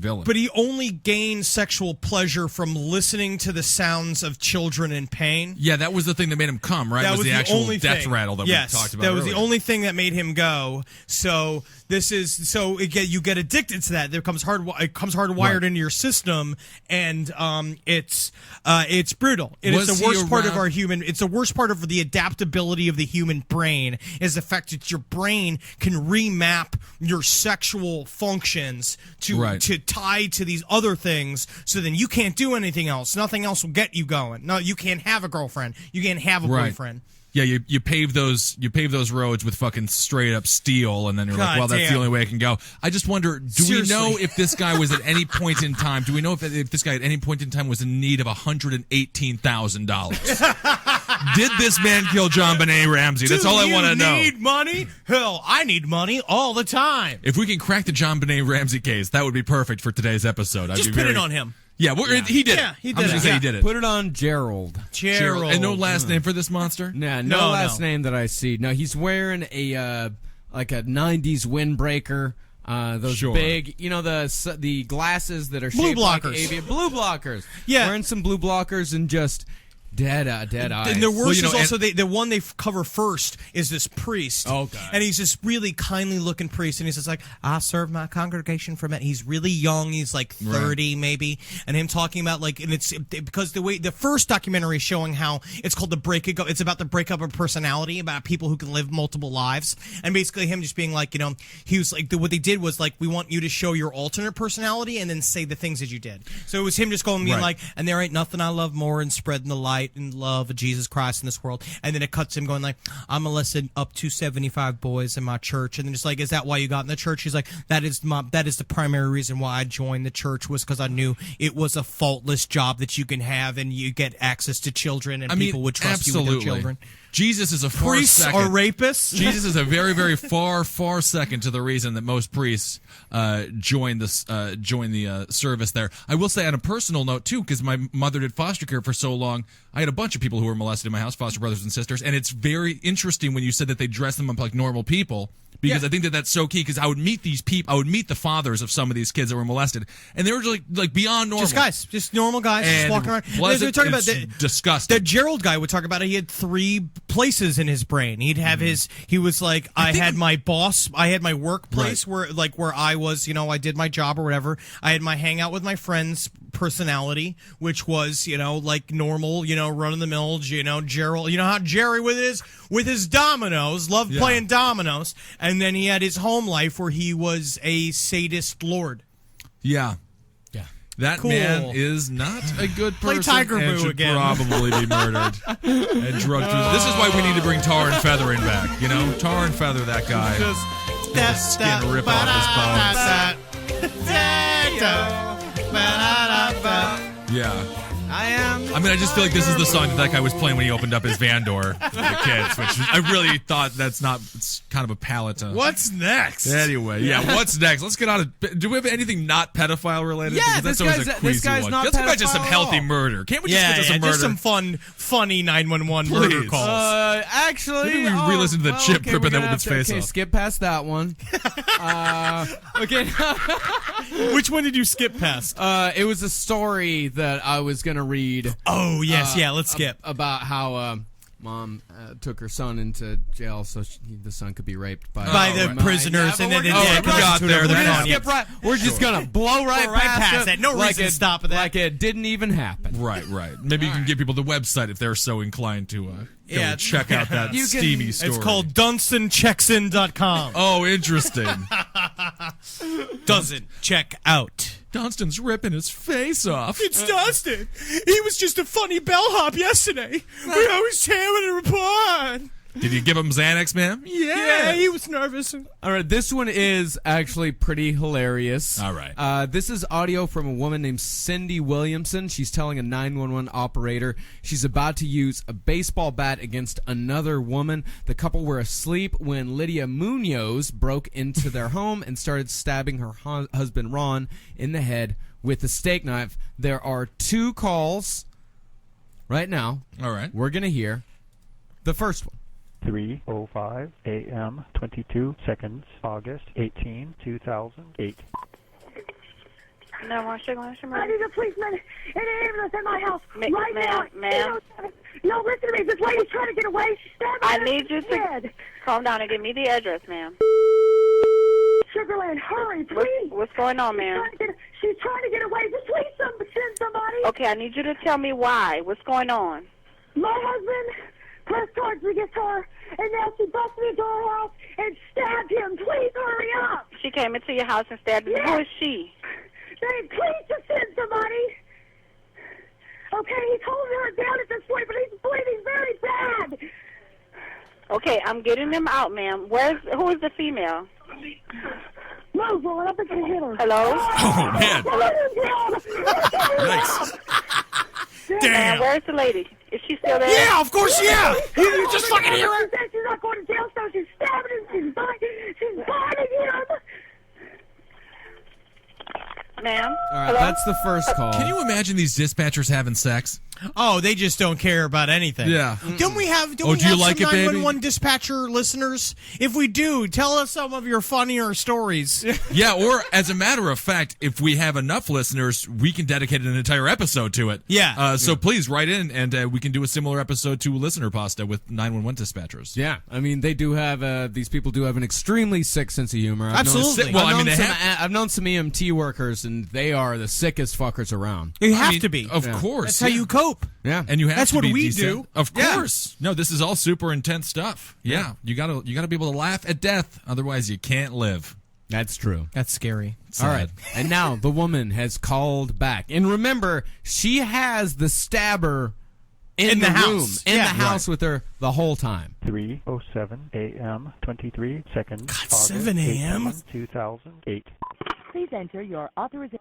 villain. But he only gained sexual pleasure from listening to the sounds of children in pain. Yeah, that was the thing that made him come, right? That was the actual only death thing. rattle that we talked about that was earlier. the only thing that made him go. So you get addicted to that. It comes hardwired into your system, and it's brutal. It's the worst part of our human. It's the worst part of the adaptability of the human brain is the fact that your brain can remap your sexual functions to tie to these other things. So then you can't do anything else. Nothing else will get you going. No, you can't have a girlfriend. You can't have a boyfriend. Yeah, you pave those roads with fucking straight up steel, and then you're like, well, that's damn. the only way I can go. I just wonder, we know if this guy was at any point in time? Do we know if this guy at any point in time was in need of $118,000? Did this man kill John Benet Ramsey? That's all I want to know. Do you need money? Hell, I need money all the time. If we can crack the John Benet Ramsey case, that would be perfect for today's episode. Just put it on him. Yeah, he did. Yeah, he did. I'm just saying he did it. Put it on Gerald. And no last name for this monster? No last name that I see. No, he's wearing a like a 90s windbreaker. Those big, the glasses that are blue shaped blockers. like blue blockers. Yeah, wearing some blue blockers and just dead eyes. And the worst is also the one they cover first is this priest. Oh, God. And he's this really kindly looking priest, and he's just like, I serve my congregation for men. He's really young. He's like 30 maybe, and him talking about and it's because the first documentary is showing how it's called it's about the breakup of personality, about people who can live multiple lives, and basically him just being like, he was like, what they did was like, we want you to show your alternate personality and then say the things that you did. So it was him just going being like, and there ain't nothing I love more than spreading the light and love of Jesus Christ in this world. And then it cuts him going like, I molested up to 75 boys in my church. And then it's like, is that why you got in the church? He's like, that is the primary reason why I joined the church, was because I knew it was a faultless job that you can have and you get access to children and people would trust you with their children. Jesus is a far priests second. are rapists. Jesus is a very, very far second to the reason that most priests join the service there. I will say on a personal note too, because my mother did foster care for so long, I had a bunch of people who were molested in my house, foster brothers and sisters, and it's very interesting when you said that they dress them up like normal people. Because I think that's so key. Because I would meet these people, I would meet the fathers of some of these kids that were molested, and they were like beyond normal, just normal guys, just walking around. Pleasant, talking about disgusting. That Gerald guy would talk about it. He had 3 places in his brain. He'd have he was like, I had my boss, I had my workplace where I was, I did my job or whatever. I had my hangout with my friends personality, which was, like normal, run of the mill, Gerald, how Jerry with his dominoes, loved playing dominoes. And then he had his home life where he was a sadist lord. Yeah. That man is not a good person. Play Tiger and Boo should again. probably be murdered and drugged. This is why we need to bring Tar and Feathering back. Tar and Feather that guy. Just skin rip off his bones. Yeah. I just feel like this is the song that guy was playing when he opened up his van door for the kids, which I really thought it's kind of a palate to... What's next? Anyway, what's next? Let's get on it. Do we have anything not pedophile related? Yeah, because this guy's not Let's pedophile. get back to some healthy murder. Can't we just get to some murder? Just some funny 911 murder calls. Actually... Maybe we re-listen to the chip ripping that woman's face off. Skip past that one. Okay. Which one did you skip past? It was a story that I was going to read. Oh, yes, let's skip. About how mom took her son into jail so the son could be raped by the prisoners. And then we're just going to blow right past it. No reason to stop at that. Like it didn't even happen. Right. Maybe you can give people the website if they're so inclined to check out that steamy story. It's called DunstonChecksIn.com. Oh, interesting. Doesn't check out. Dunston's ripping his face off. It's Dunston. He was just a funny bellhop yesterday. We always having a report. Did you give him Xanax, ma'am? Yeah, he was nervous. All right, this one is actually pretty hilarious. All right. This is audio from a woman named Cindy Williamson. She's telling a 911 operator she's about to use a baseball bat against another woman. The couple were asleep when Lydia Munoz broke into their home and started stabbing her husband Ron in the head with a steak knife. There are 2 calls right now. All right. We're going to hear the first one. 3:05 a.m. 22 seconds, August 18, 2008. No more sugar. I need a policeman in an ambulance at my house right now. Ma'am. No, listen to me. This lady's trying to get away. She's stabbed I me need you in the head. to calm down and give me the address, ma'am. Sugarland, hurry, please. What's going on, ma'am? She's trying to get away. Just please send somebody. Okay, I need you to tell me why. What's going on? My husband pressed towards the guitar, and now she busted into our house and stabbed him. Please hurry up. She came into your house and stabbed you. Yes. Who is she? Please just send somebody. Okay, he's holding her down at this point, but he's bleeding very bad. Okay, I'm getting him out, ma'am. Who is the female? Move, Lord. I think I hit her. Hello? Oh, man. Hello? Nice. Damn. Where's the lady? Is she still there? Yeah, of course, yeah. You just fucking hear her. She's not going to jail, so she's stabbing him. She's biting him. Ma'am? All right, that's the first call. Can you imagine these dispatchers having sex? Oh, they just don't care about anything. Yeah. Don't we have? Do you like some it, baby? 911 dispatcher listeners? If we do, tell us some of your funnier stories. Yeah, or as a matter of fact, if we have enough listeners, we can dedicate an entire episode to it. Yeah. So please write in, and we can do a similar episode to Listener Pasta with 911 dispatchers. Yeah, I mean, they do have, these people do have an extremely sick sense of humor. Absolutely. I've known some EMT workers, and they are the sickest fuckers around. You have to be. Of course. That's how you cope. Yeah. And you have That's to what be we decent. do. Of Yeah. course. No, this is all super intense stuff. Yeah. You gotta be able to laugh at death, otherwise you can't live. That's true. That's scary. All right. And now the woman has called back. And remember, she has the stabber in the room, house. in the house with her the whole time. 3:07 a.m. 23 seconds, God, August 7 a.m.? 18, 2008. Please enter your authorization.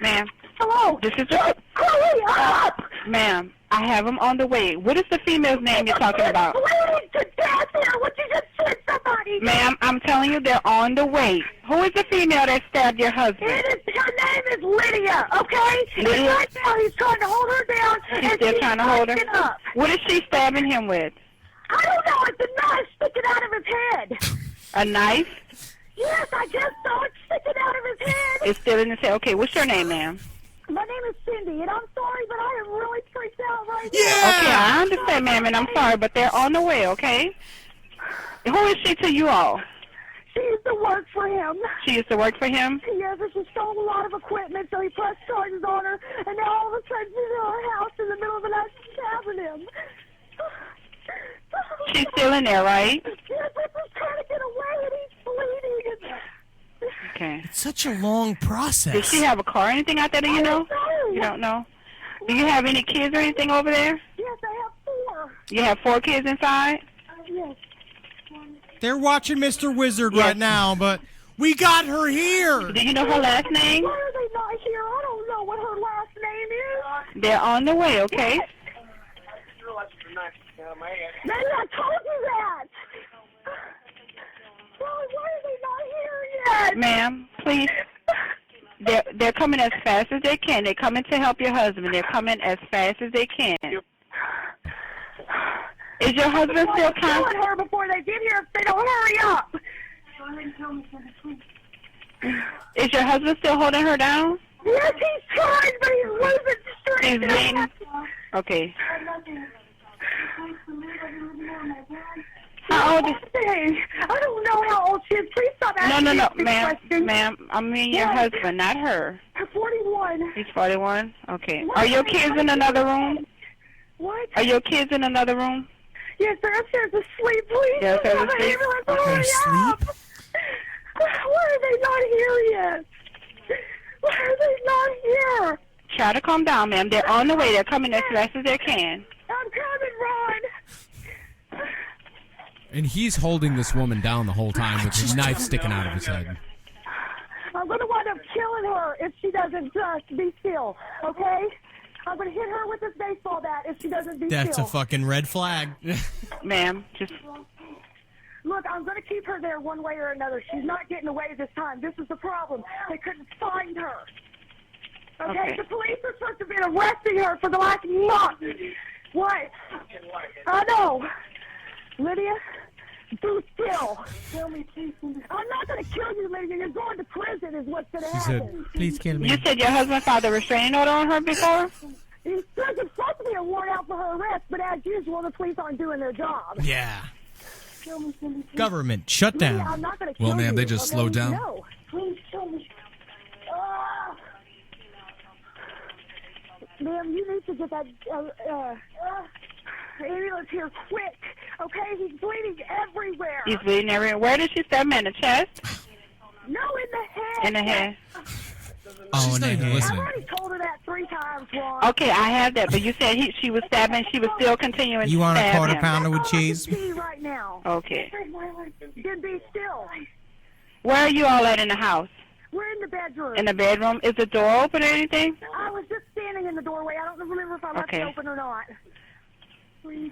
Ma'am. Hello. This is Hurry up. Ma'am, I have him on the way. What is the female's name you're talking about? Bleeding to death here. Would you just send somebody? Ma'am, I'm telling you they're on the way. Who is the female that stabbed your husband? Her name is Lydia, okay? Lydia? And right now he's trying to hold her down. She's still trying to hold her? Up. What is she stabbing him with? I don't know. It's a knife sticking out of his head. A knife? Yes, I guess so. It's sticking out of his head. It's still in his head. Okay, what's your name, ma'am? My name is Cindy, and I'm sorry, but I am really freaked out right Okay, now. I understand, ma'am, and I'm sorry, but they're on the way, okay? Who is she to you all? She used to work for him. She used to work for him? Yes, and she stole a lot of equipment, so he pressed charges on her, and now all of a sudden she's in our house in the middle of the night stabbing him. She's still in there, right? Yes, he's trying to get away, and he's bleeding. Okay. It's such a long process. Does she have a car or anything out there, do you know? You don't know? Do you have any kids or anything over there? Yes, I have 4. You have 4 kids inside? Yes. They're watching Mr. Wizard right now, but we got her here. Do you know her last name? Why are they not here? I don't know what her last name is. They're on the way, okay? Maybe I told you that. Why are they not here yet? Ma'am, please. They're coming as fast as they can. They're coming to help your husband. They're coming as fast as they can. Is your husband still killing her before they get here if they don't hurry up? Is your husband still holding her down? Yes, he's trying, but he's losing strength. He's waiting. Okay. How old is she? I don't know how old she is. Please stop asking No, me ma'am. questions. Ma'am, I mean your husband, not her. 41. He's 41? Okay. Are your kids in another room? What? Are your kids in another room? Yes, they're upstairs asleep. Please. Yes, they're have an asleep. ambulance. Okay. Hurry up. Why are they not here yet? Why are they Try to calm down, ma'am. They're on the way. They're coming as fast as they can. I'm coming, Ron. And he's holding this woman down the whole time with his knife sticking out of his head. I'm going to wind up killing her if she doesn't just be still, okay? I'm going to hit her with this baseball bat if she doesn't be still. That's a fucking red flag. Ma'am, just... Look, I'm going to keep her there one way or another. She's not getting away this time. This is the problem. They couldn't find her. Okay? The police are supposed to have been arresting her for the last month. What? I know. Lydia, do still. Kill me, please. I'm not going to kill you, Lydia. You're going to prison is what's going to happen. Please kill me. You said your husband filed a restraining order on her before? There's supposed to be a warrant out for her arrest, but as usual, the police aren't doing their job. Yeah. Kill me, please. Government, shut Lydia, down. I'm not going to kill Well, ma'am, you, they just slowed down. No. Please kill me. Ma'am, you need to get that ambulance here quick, okay? He's bleeding everywhere. He's bleeding everywhere. Where did she stab him? In the chest? No, in the head. In the head. She's not even I've listening. already told her that 3 times, Ron. Okay, I have that, but you said she was stabbing. She was still continuing You to want a stab quarter him. pounder with cheese? Right now. Okay. Then be still. Where are you all at in the house? We're in the bedroom. In the bedroom? Is the door open or anything? I was just standing in the doorway. I don't remember if I left it open or not. Please.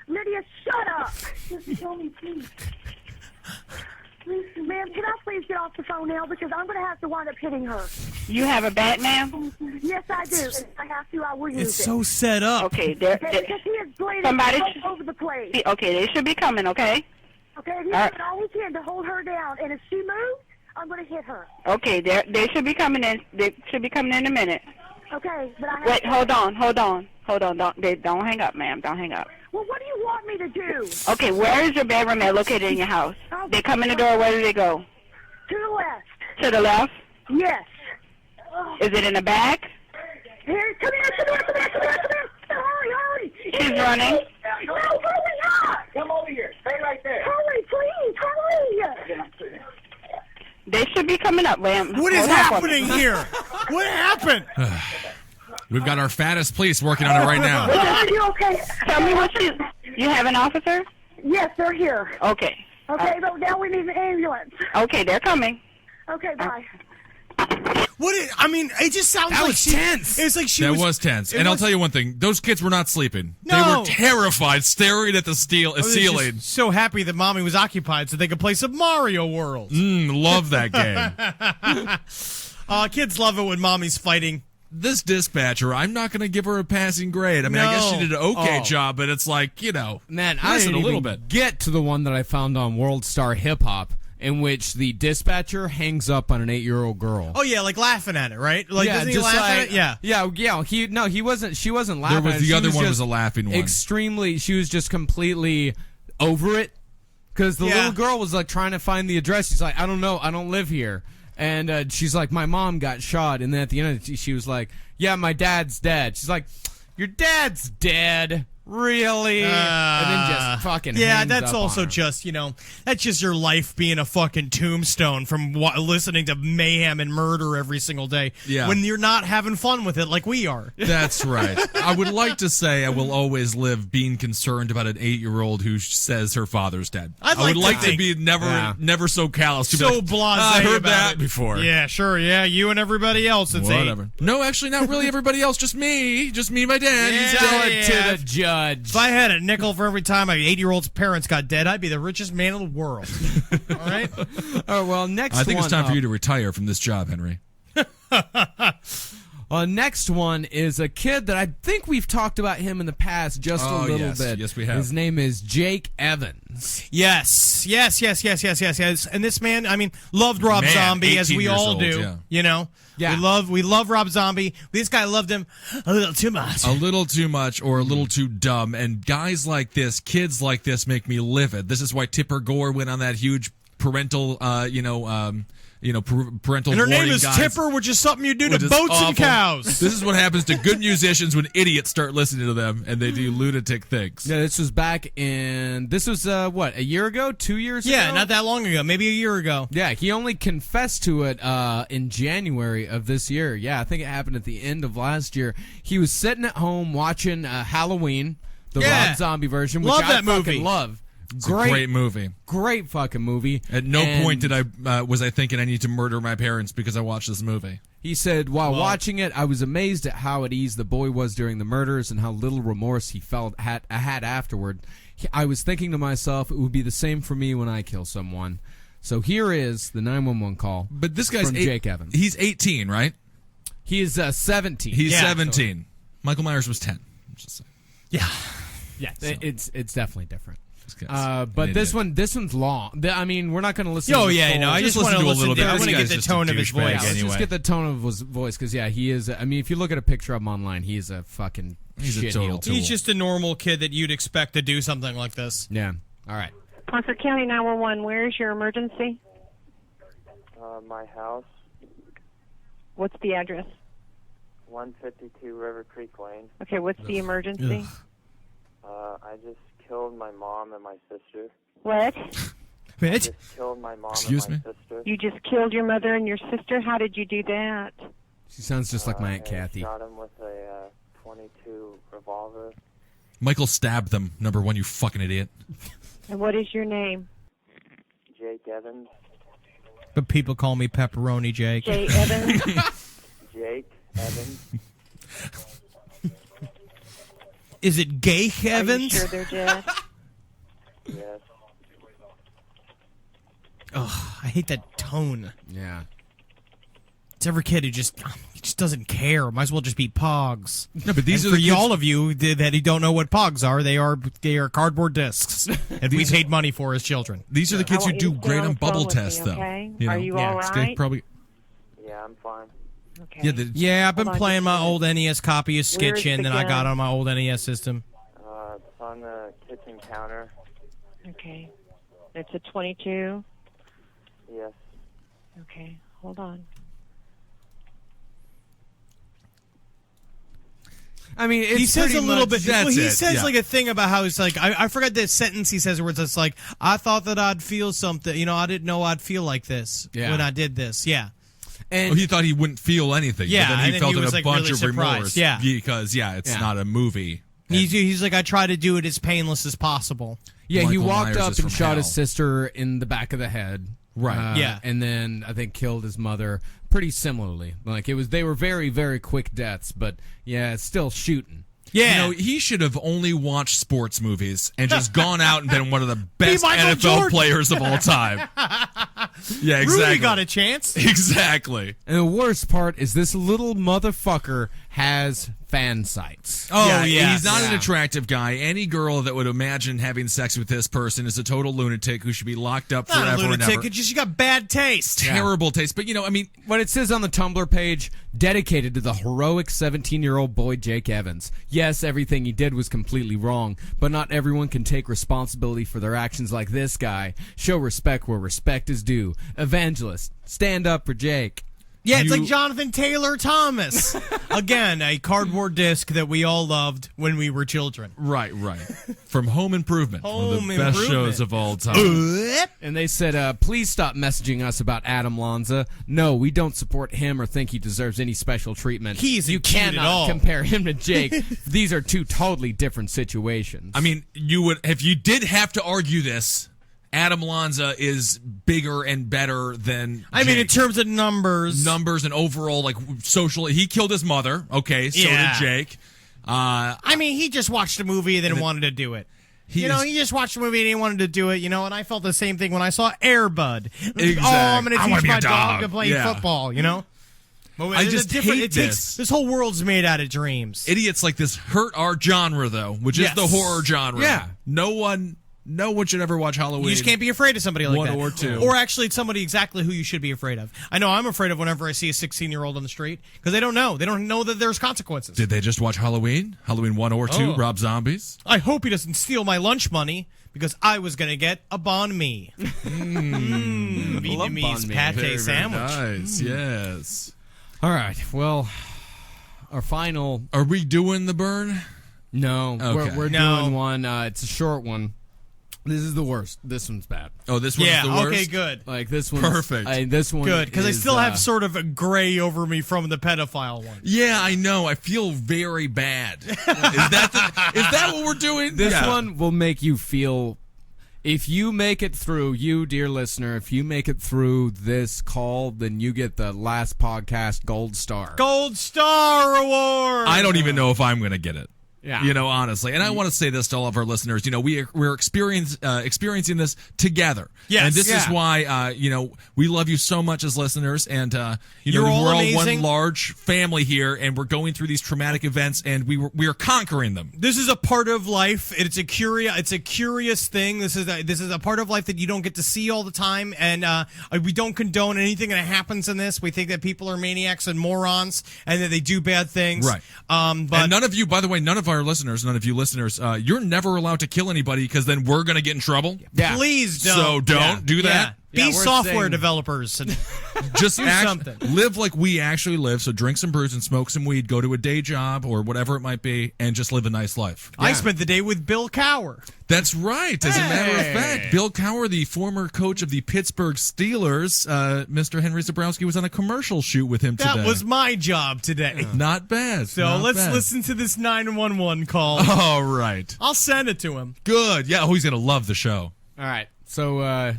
Lydia, shut up. Just tell me, please. Please, ma'am, can I please get off the phone now? Because I'm going to have to wind up hitting her. You have a bat, ma'am? Yes, I do. And if I have to, I will use It's it. so set up. Okay, Because he is bleeding somebody all over the place. Okay, they should be coming, okay? Okay, he's doing all he can to hold her down. And if she moves, I'm going to hit her. Okay, they should be coming in. They should be coming in a minute. Okay, but I have Wait, to... hold on. Don't hang up, ma'am. Don't hang up. Well, what do you want me to do? Okay, where is your bedroom at located in your house? They come in the door, where do they go? To the left. To the left? Yes. Is it in the back? Here, come here. Hurry. She's running. No, hurry up. Come over here. Stay right there. Hurry, please, hurry. They should be coming up, ma'am. What is happening here? What happened? We've got our fattest police working on it right now. Are you okay? Tell me what you have an officer? Yes, they're here. Okay. Okay, but now we need an ambulance. Okay, they're coming. Okay, bye. It just sounds That like was tense. It's like That was tense. And I'll tell you one thing. Those kids were not sleeping. They No. were terrified, staring at the I was ceiling. just so happy that mommy was occupied so they could play some Mario World. Love that game. Kids love it when mommy's fighting. This dispatcher, I'm not going to give her a passing grade. I mean, I guess she did an okay job, but it's like, Man, I listen didn't a little even bit. get to the one that I found on World Star Hip Hop, in which the dispatcher hangs up on an 8-year-old girl. Oh yeah, like laughing at it, right? Like doesn't he just laugh at like- it? Yeah. He wasn't. She wasn't laughing. There was at it. the She other one just was a laughing one. Extremely. She was just completely over it because the little girl was like trying to find the address. She's like, I don't know. I don't live here. And she's like, my mom got shot. And then at the end, she was like, yeah, my dad's dead. She's like, your dad's dead. Really? And then just fucking hangs that's up also on her. just, that's just your life being a fucking tombstone from listening to mayhem and murder every single day. Yeah. When you're not having fun with it like we are. That's right. I would like to say I will always live being concerned about an 8-year-old who says her father's dead. I'd I would like like to to be never so callous. To be So like, blasé I heard about that it. before. Yeah, sure. Yeah, you and everybody else. It's Whatever. No, actually, not really everybody else. Just me. Just me and my dad. Yeah, Tell it yeah. to the judge. If I had a nickel for every time my 8-year-old's parents got dead, I'd be the richest man in the world. All right? Oh, well, next I think one it's time up. for you to retire from this job, Henry. Next one is a kid that I think we've talked about him in the past just a little yes. bit. Yes, we have. His name is Jake Evans. Yes. And this man, loved Rob Man, Zombie, as 18 we years all old, do. yeah. You know? Yeah. We love Rob Zombie. This guy loved him a little too much. A little too much or a little too dumb. And guys like this, kids like this, make me livid. This is why Tipper Gore went on that huge parental, parental. And her name warning is guides, Tipper, which is something you do to which is boats awful. and cows. This is what happens to good musicians when idiots start listening to them and they do lunatic things. Yeah, this was back in. This was a year ago, 2 years ago. Yeah, not that long ago, maybe a year ago. Yeah, he only confessed to it in January of this year. Yeah, I think it happened at the end of last year. He was sitting at home watching Halloween, the Rob Zombie version, which I fucking love. It's a great movie. Great fucking movie. At no point did was I thinking I need to murder my parents because I watched this movie. He said, while watching it, I was amazed at how at ease the boy was during the murders and how little remorse he had afterward. I was thinking to myself, it would be the same for me when I kill someone. So here is the 911 call. But this guy's from Jake Evans. He's 18, right? He is 17. He's 17. Michael Myers was 10. Just saying. Yeah. Yeah, So. it's definitely different. But this one's long. I mean, we're not going to listen. Oh to the yeah, full- no, I just want to listen. I want to get the just tone a of his douchebag voice. Let's anyway. just get the tone of his voice because he is. I mean, if you look at a picture of him online, he is a fucking. He's a shit total heel. tool. He's just a normal kid that you'd expect to do something like this. Yeah. All right. Ponce County 911, where is your emergency? My house, What's the address? 152 River Creek Lane. Okay, what's the emergency? I just killed my mom and my sister. What? I just killed my mom and my sister. You just killed your mother and your sister? How did you do that? She sounds just like my Aunt I Kathy. shot him with a 22 revolver. Michael stabbed them. Number one, you fucking idiot. And what is your name? Jake Evans. But people call me Pepperoni Jake. Jay Evans? Jake Evans. Is it Gay Are you Evans? sure they're dead? Yes. Oh, I hate that tone. Yeah. It's every kid who just doesn't care. Might as well just be pogs. No, but these And are for the kids- all of you that don't know what pogs are. They are cardboard discs, and we paid money for as children. These are the kids I who want you do to stay great on on the phone bubble with me, tests, though. okay? You know, Are you all they right? probably. Yeah, I'm fine. Okay. Yeah, I've been Hold on playing just a my minute. old NES copy of Where's Skitchin the that I got gun? on my old NES system. It's on the kitchen counter. Okay. It's a 22. Yes. Okay, hold on. I mean, it's He says pretty a little much- bit. Well, he That's it, says yeah. like a thing about how it's like I forgot the sentence he says where it's just like I thought that I'd feel something. You know, I didn't know I'd feel like this Yeah. when I did this. Yeah. And Well, he thought he wouldn't feel anything. Yeah, but then he and then felt he was, a like, bunch really of surprised. remorse. Yeah. Because, it's Yeah. not a movie. He's like I try to do it as painless as possible. Yeah, he Michael walked Myers up is and from shot his hell. sister in the back of the head. Right. Yeah. And then I think killed his mother pretty similarly. Like they were very, very quick deaths, but yeah, it's still shooting. Yeah. You know, he should have only watched sports movies and just gone out and been one of the best Michael NFL Jordan. players of all time. Yeah, exactly. Rudy got a chance. Exactly. And the worst part is this little motherfucker has fan sites. Oh, He's not an Yeah. attractive guy. Any girl that would imagine having sex with this person is a total lunatic who should be locked up Not a forever and lunatic. ever. It's just you got bad taste. Terrible taste. But, I mean, What it says on the Tumblr page, dedicated to the heroic 17-year-old boy Jake Evans. Yes, everything he did was completely wrong, but not everyone can take responsibility for their actions like this guy. Show respect where respect is due. Evangelist, stand up for Jake. Yeah, it's like Jonathan Taylor Thomas. Again, a cardboard disc that we all loved when we were children. right. From Home Improvement. one of Home the best Improvement. shows of all time. And they said, please stop messaging us about Adam Lanza. No, we don't support him or think he deserves any special treatment. He isn't you cute at cannot all. compare him to Jake. These are two totally different situations. I mean, you would if you did have to argue this, Adam Lanza is bigger and better than I mean, in Jake. terms of numbers. Numbers and overall, like, social. He killed his mother. Okay, so Yeah. did Jake. I mean, he just watched a movie and then wanted to do it. He just watched a movie and he wanted to do it, and I felt the same thing when I saw Air Bud. Exactly. Oh, I'm going to I wanna teach be my a dog dog. to play Yeah. football, But I there's a just different- hate it takes- this. This whole world's made out of dreams. Idiots like this hurt our genre, though, which Yes. is the horror genre. Yeah. No one should ever watch Halloween. You just can't be afraid of somebody like One that. or two. Or actually somebody exactly who you should be afraid of. I know I'm afraid of whenever I see a 16-year-old on the street because they don't know. They don't know that there's consequences. Did they just watch Halloween? Halloween 1 or 2, Oh. Rob Zombies? I hope he doesn't steal my lunch money because I was going to get a banh mi. Vietnamese pate sandwich. Nice, yes. All right, well, our final... Are we doing the burn? No, Okay. we're doing one. It's a short one. This is the worst. This one's bad. Oh, this one's the worst? Okay, good. Like, this one's... Perfect. This one Good, because I is, still have sort of a gray over me from the pedophile one. Yeah, I know. I feel very bad. Is that what we're doing? This one will make you feel... If you make it through, you, dear listener, if you make it through this call, then you get the last podcast gold star. Gold Star Award! I don't even know if I'm going to get it. Yeah. You know, honestly. And I want to say this to all of our listeners. You know, we're experiencing this together. Yes. And this is why, we love you so much as listeners. And, You're we're all all amazing. one large family here, and we're going through these traumatic events, and we are conquering them. This is a part of life. It's a curious thing. This is a part of life that you don't get to see all the time, and we don't condone anything that happens in this. We think that people are maniacs and morons, and that they do bad things. Right. But and none of you, by the way, none of you listeners, you're never allowed to kill anybody, because then we're going to get in trouble. Yeah. please don't. So don't do that. Be we're software saying- developers. And Just do something. live like we actually live. So drink some brews and smoke some weed. Go to a day job or whatever it might be, and just live a nice life. I spent the day with Bill Cower. That's right. As a matter of fact, Bill Cower, the former coach of the Pittsburgh Steelers, Mr. Henry Zabrowski was on a commercial shoot with him today. That was my job today. Not bad. So not let's bad. listen to this 911 call. All right. I'll send it to him. Good. Yeah. Oh, he's gonna love the show. All right. So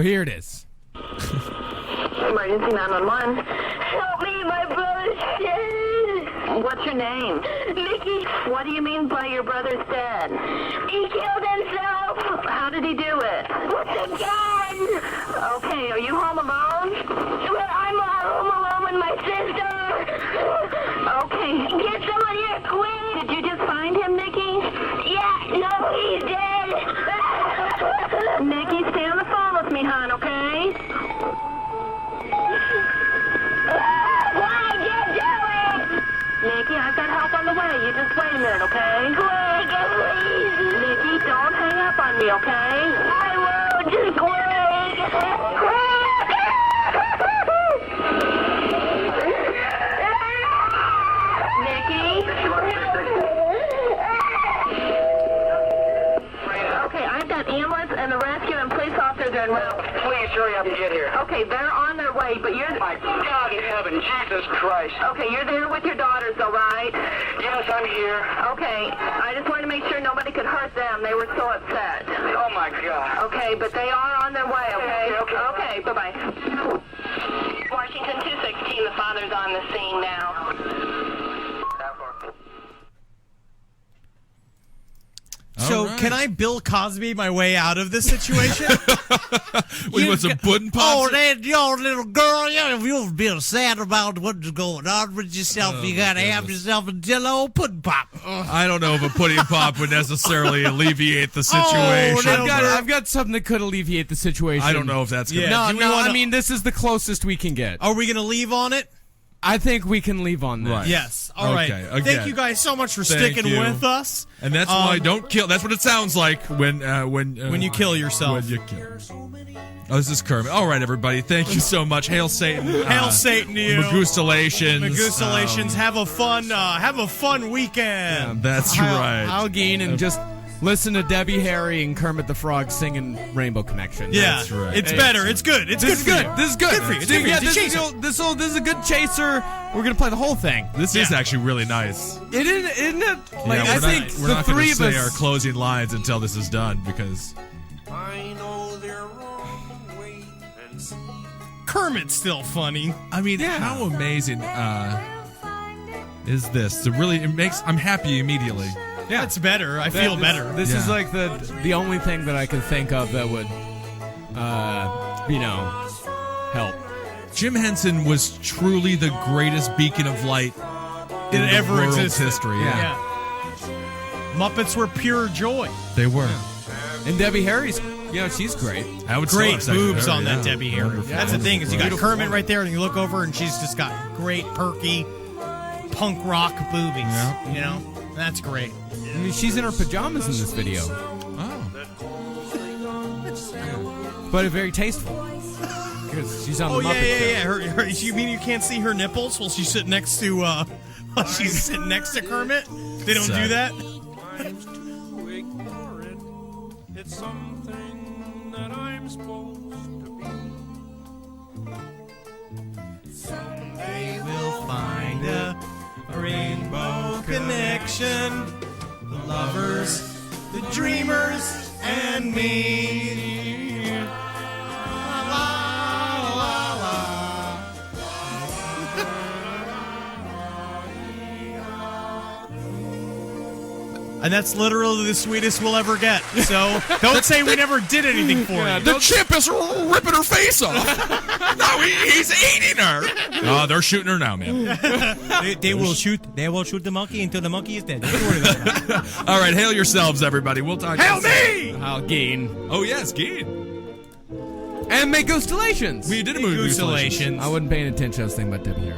here it is. Emergency 911. Help me, my brother's dead. What's your name? Mickey. What do you mean by your brother's dead? He killed himself. How did he do it? With a gun. Okay, are you home alone? Well, I'm home alone with my sister. Okay, get someone here quick. Did you just find him, Mickey? Yeah, no, he's dead. Mickey, stay on the phone with me, hon, okay? What are you doing? Mickey, I've got help on the way. You just wait a minute, okay? Quick, please. Mickey, don't hang up on me, okay? I won't. Just Okay, I've got ambulance and the rescue and police officers are en route. Please hurry up and get here. Okay, they're on their way, but you're... My God in heaven, Jesus Christ. Okay, you're there with your daughters, though, right? Yes, I'm here. Okay, I just wanted to make sure nobody could hurt them. They were so upset. Oh, my God. Okay, but they are on their way, okay? Okay, bye-bye. Washington 216, the father's on the scene now. So can I Bill Cosby my way out of this situation? You want some pudding pops? Oh, that your little girl, if you're being sad about what's going on with yourself, you gotta have yourself a Jell-O pudding pop. I don't know if a pudding pop would necessarily alleviate the situation. I've got something that could alleviate the situation. I don't know if that's good. No, I mean, this is the closest we can get. Are we going to leave on it? I think we can leave on that. Right. Yes. All right. Okay. Thank you guys so much for sticking with us. And that's why don't kill. That's what it sounds like when you kill yourself. When you kill. Oh, this is Kermit. All right, everybody. Thank you so much. Hail Satan. Hail Satan to you. Magustalations. Magustalations. Have a fun weekend. That's right. I'll gain and just listen to Debbie Harry and Kermit the Frog singing Rainbow Connection. Yeah, that's right. It's better. It's good. This is good. This is good. Good for you. This is a good chaser. We're gonna play the whole thing. This is actually really nice. Isn't it? Like, I think we're the not three of of us say our closing lines until this is done because I know they're wrong. Wait and see. Kermit's still funny. I mean, how amazing is this? I'm happy immediately. Yeah, it's better. I feel better. This is like the only thing that I can think of that would, help. Jim Henson was truly the greatest beacon of light in the ever world's existed. history. Yeah. Muppets were pure joy. They were. And Debbie Harry's, she's great. I would still Great have sex with boobs her, on that Debbie Harry. Wonderful. That's the thing is you got Kermit right there, and you look over, and she's just got great perky punk rock boobies. Yeah. You know, that's great. I mean, she's in her pajamas in this video. Oh. but very tasteful. Because she's on the Muppet Show. yeah. You mean you can't see her nipples while she's sitting next to Kermit? They don't do that. It's something that I'm supposed to be. Someday we'll find a rainbow connection. The lovers, the dreamers, and me. La, la, la, la. And that's literally the sweetest we'll ever get. So don't say we never did anything for you. The chimp is ripping her face off. No, he's eating her. Oh, they're shooting her now, man. They will shoot the monkey until the monkey is dead. Don't worry about that. All right, hail yourselves, everybody. We'll talk. Hail me! Hail Geen. Oh yes, Geen. And make Goostalations. We did a movie. Goostalations. I wasn't paying attention. I was thinking about Debbie here.